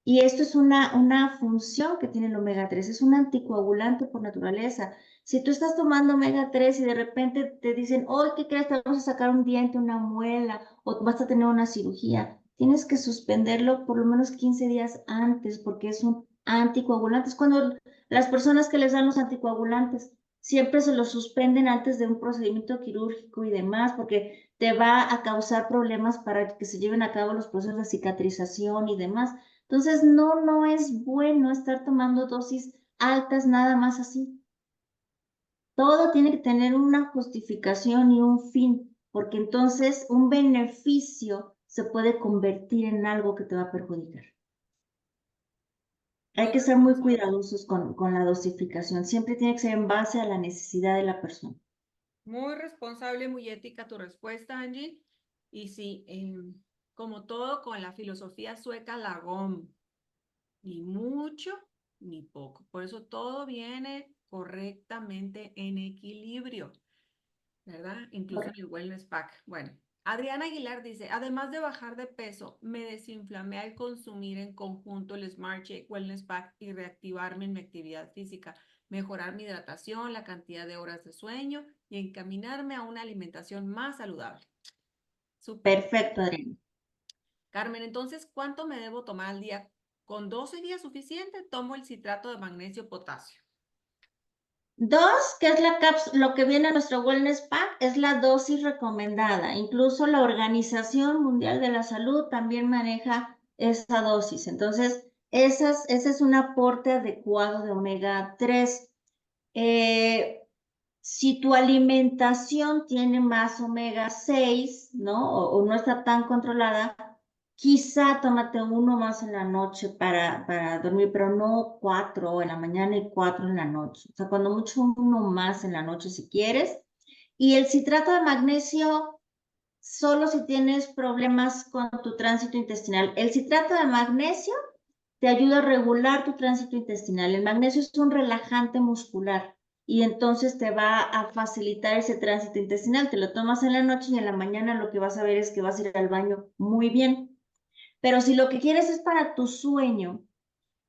B: Y esto es una función que tiene el omega 3, es un anticoagulante por naturaleza. Si tú estás tomando omega 3 y de repente te dicen, hoy, ¿qué crees? Te vamos a sacar un diente, una muela, o vas a tener una cirugía, tienes que suspenderlo por lo menos 15 días antes, porque es un anticoagulante. Es cuando las personas que les dan los anticoagulantes siempre se los suspenden antes de un procedimiento quirúrgico y demás, porque te va a causar problemas para que se lleven a cabo los procesos de cicatrización y demás. Entonces, no es bueno estar tomando dosis altas nada más así. Todo tiene que tener una justificación y un fin, porque entonces un beneficio se puede convertir en algo que te va a perjudicar. Hay que ser muy cuidadosos con la dosificación. Siempre tiene que ser en base a la necesidad de la persona.
A: Muy responsable, muy ética tu respuesta, Angie. Y sí, como todo con la filosofía sueca, la GOM, ni mucho ni poco. Por eso todo viene correctamente en equilibrio, ¿verdad? Incluso en el Wellness Pack. Bueno, Adriana Aguilar dice, además de bajar de peso, me desinflamé al consumir en conjunto el Smart Shake Wellness Pack y reactivarme en mi actividad física, mejorar mi hidratación, la cantidad de horas de sueño y encaminarme a una alimentación más saludable. Súper.
B: Perfecto, Adriana.
A: Carmen, entonces, ¿cuánto me debo tomar al día? ¿Con 12 días suficiente? Tomo el citrato de magnesio potasio.
B: 2, que es la cápsula, lo que viene a nuestro Wellness Pack, es la dosis recomendada. Incluso la Organización Mundial de la Salud también maneja esa dosis. Entonces, ese es un aporte adecuado de omega 3. Si tu alimentación tiene más omega 6, ¿no? O no está tan controlada, quizá tómate uno más en la noche para dormir, pero no 4 en la mañana y 4 en la noche. O sea, cuando mucho uno más en la noche si quieres. Y el citrato de magnesio, solo si tienes problemas con tu tránsito intestinal. El citrato de magnesio te ayuda a regular tu tránsito intestinal. El magnesio es un relajante muscular y entonces te va a facilitar ese tránsito intestinal. Te lo tomas en la noche y en la mañana lo que vas a ver es que vas a ir al baño muy bien. Pero si lo que quieres es para tu sueño,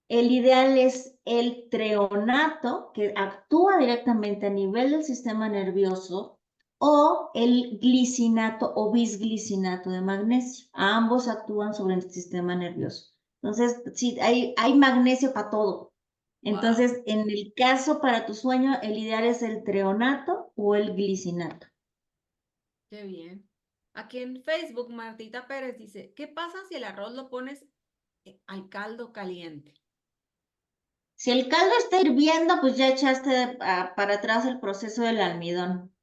B: el ideal es el treonato, que actúa directamente a nivel del sistema nervioso, o el glicinato o bisglicinato de magnesio. Ambos actúan sobre el sistema nervioso. Entonces, sí, hay magnesio para todo.
A: Wow,
B: Entonces, en el caso para tu sueño, el ideal es el treonato o el glicinato.
A: qué bien. Aquí en Facebook, Martita Pérez dice, ¿qué pasa si el arroz lo pones al caldo caliente?
B: Si el caldo está hirviendo, pues ya echaste para atrás el proceso del almidón.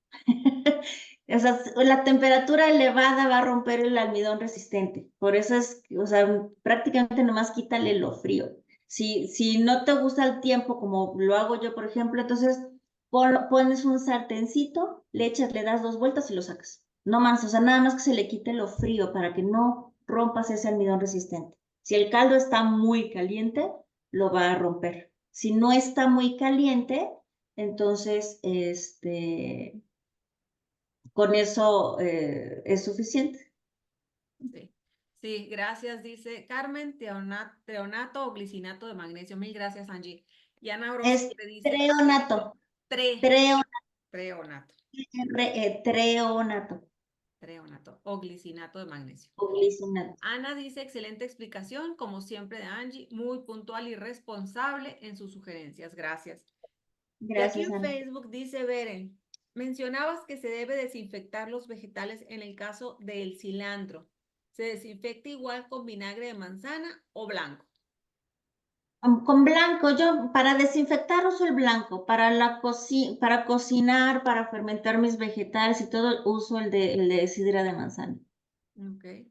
B: O sea, la temperatura elevada va a romper el almidón resistente. Por eso es, o sea, prácticamente nomás quítale lo frío. Si no te gusta el tiempo, como lo hago yo, por ejemplo, entonces pones un sartencito, le echas, le das 2 vueltas y lo sacas. No más, o sea, nada más que se le quite lo frío para que no rompas ese almidón resistente. Si el caldo está muy caliente, lo va a romper. Si no está muy caliente, entonces, con eso es suficiente.
A: Sí. Sí, gracias, dice Carmen, treonato o glicinato de magnesio. Mil gracias, Angie. Y Ana Orozco
B: Es
A: te dice
B: treonato,
A: tre,
B: treo,
A: treonato,
B: treonato
A: treonato o glicinato de magnesio.
B: o glicinato.
A: Ana dice, excelente explicación, como siempre de Angie, muy puntual y responsable en sus sugerencias. Gracias. Y aquí
B: Gracias,
A: en
B: Ana.
A: Facebook dice Beren, mencionabas que se debe desinfectar los vegetales en el caso del cilantro. ¿Se desinfecta igual con vinagre de manzana o blanco?
B: Con blanco, yo para desinfectar uso el blanco, para cocinar, para fermentar mis vegetales y todo, uso el de sidra de manzana.
A: Ok.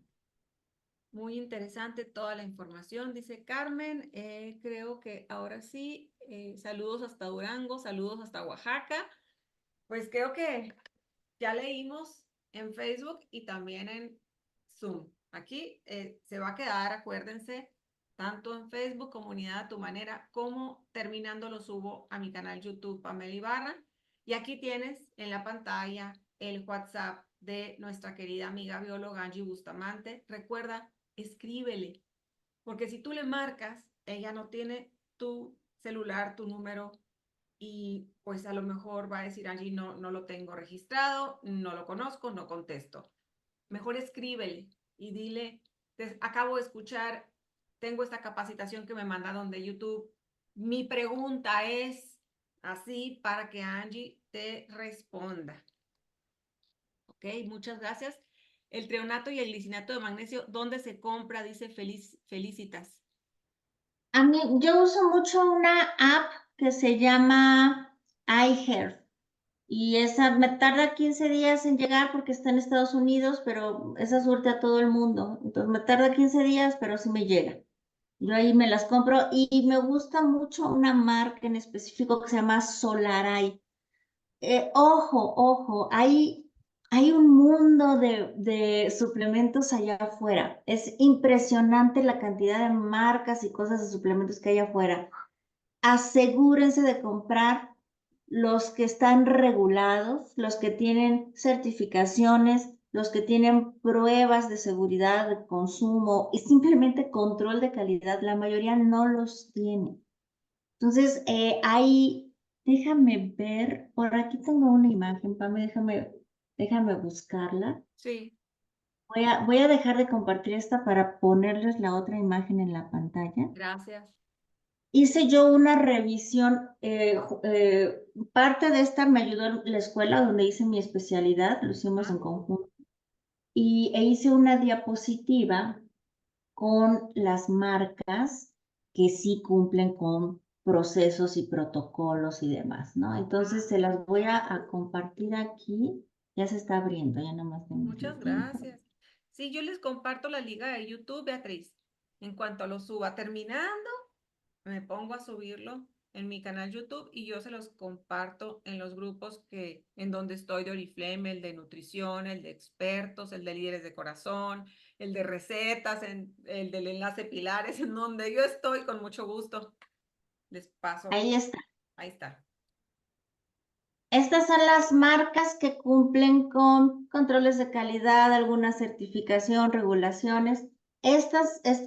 A: Muy interesante toda la información, dice Carmen. Creo que ahora sí, saludos hasta Durango, saludos hasta Oaxaca. Pues creo que ya leímos en Facebook y también en Zoom. Aquí se va a quedar, acuérdense, tanto en Facebook, Comunidad a tu manera, como terminando lo subo a mi canal YouTube, Pamela Ibarra. Y aquí tienes en la pantalla el WhatsApp de nuestra querida amiga bióloga Angie Bustamante. Recuerda, escríbele, porque si tú le marcas, ella no tiene tu celular, tu número, y pues a lo mejor va a decir allí, no, no lo tengo registrado, no lo conozco, no contesto. Mejor escríbele y dile, acabo de escuchar, tengo esta capacitación que me mandaron de YouTube. Mi pregunta es así para que Angie te responda. Ok, muchas gracias. El treonato y el glicinato de magnesio, ¿dónde se compra? Dice Felicitas.
B: Yo uso mucho una app que se llama iHeart y esa me tarda 15 días en llegar porque está en Estados Unidos, pero esa surte a todo el mundo. Entonces me tarda 15 días, pero sí me llega. Yo ahí me las compro y me gusta mucho una marca en específico que se llama Solaray. Ojo, hay un mundo de suplementos allá afuera. Es impresionante la cantidad de marcas y cosas de suplementos que hay afuera. Asegúrense de comprar los que están regulados, los que tienen certificaciones, los que tienen pruebas de seguridad de consumo y simplemente control de calidad. La mayoría no los tiene. Entonces, ahí, déjame ver, por aquí tengo una imagen, Pame, déjame buscarla.
A: Sí,
B: Voy a dejar de compartir esta para ponerles la otra imagen en la pantalla.
A: gracias.
B: Hice yo una revisión, parte de esta me ayudó en la escuela donde hice mi especialidad, lo hicimos en
A: Ah,
B: conjunto, e hice una diapositiva con las marcas que sí cumplen con procesos y protocolos y demás, ¿no? Entonces se las voy a compartir aquí. Ya se está abriendo, ya nomás tengo
A: muchas
B: un tiempo.
A: gracias. Sí, yo les comparto la liga de YouTube, Beatriz. En cuanto lo suba terminando, me pongo a subirlo en mi canal YouTube y yo se los comparto en los grupos en donde estoy de Oriflame, el de nutrición, el de expertos, el de líderes de corazón, el de recetas, el del enlace pilares, en donde yo estoy con mucho gusto. Les paso.
B: Ahí está.
A: Ahí está.
B: Estas son las marcas que cumplen con controles de calidad, alguna certificación, regulaciones.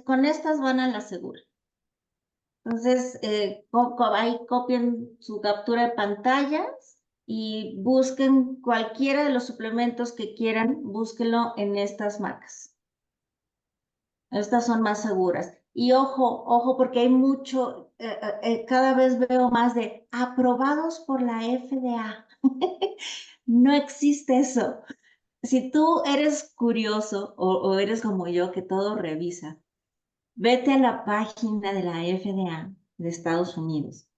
B: Con estas van a la segura. Entonces, ahí copien su captura de pantallas y busquen cualquiera de los suplementos que quieran, búsquenlo en estas marcas. Estas son más seguras. Y ojo, porque hay mucho, cada vez veo más de aprobados por la FDA. No existe eso. Si tú eres curioso o eres como yo que todo revisa, vete a la página de la FDA de Estados Unidos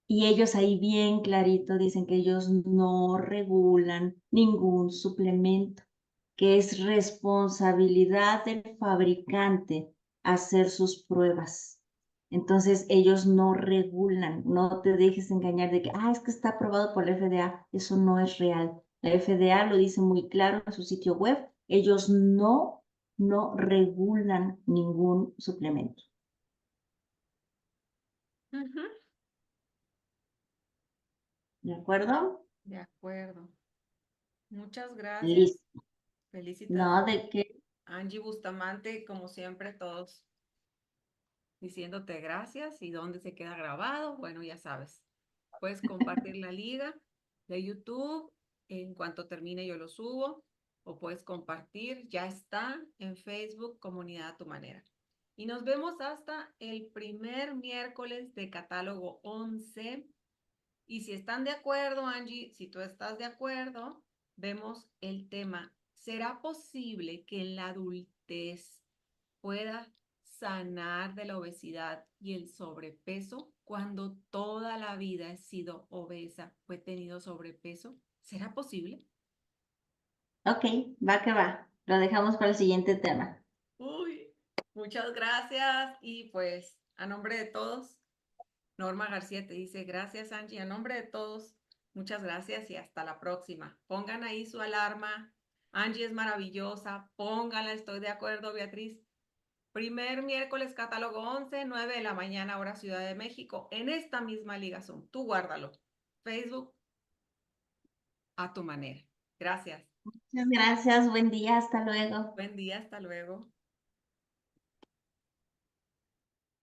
B: y ellos ahí bien clarito dicen que ellos no regulan ningún suplemento, que es responsabilidad del fabricante hacer sus pruebas. Entonces ellos no regulan, no te dejes engañar de que, es que está aprobado por la FDA. Eso no es real. La FDA lo dice muy claro en su sitio web. Ellos no regulan ningún suplemento.
A: Ujú.
B: ¿De acuerdo?
A: De acuerdo. Muchas gracias.
B: Listo. No,
A: Felicitaciones.
B: de que
A: Angie Bustamante, como siempre, todos diciéndote gracias y dónde se queda grabado. Bueno, ya sabes. Puedes compartir la liga de YouTube. En cuanto termine, yo lo subo. O puedes compartir. Ya está en Facebook, Comunidad a tu manera. Y nos vemos hasta el primer miércoles de catálogo 11. Y si están de acuerdo, Angie, si tú estás de acuerdo, vemos el tema. ¿Será posible que en la adultez pueda sanar de la obesidad y el sobrepeso cuando toda la vida he sido obesa o he tenido sobrepeso? ¿Será posible?
B: Ok, va que va. Lo dejamos para el siguiente tema.
A: Uy, muchas gracias y pues a nombre de todos, Norma García te dice gracias, Angie, a nombre de todos, muchas gracias y hasta la próxima. Pongan ahí su alarma. Angie es maravillosa, pónganla, estoy de acuerdo, Beatriz. Primer miércoles, catálogo 11, 9 de la mañana, hora Ciudad de México, en esta misma liga Zoom. Tú guárdalo. Facebook a tu manera. Gracias.
B: Muchas gracias, buen día, hasta luego.
A: Buen día, hasta luego.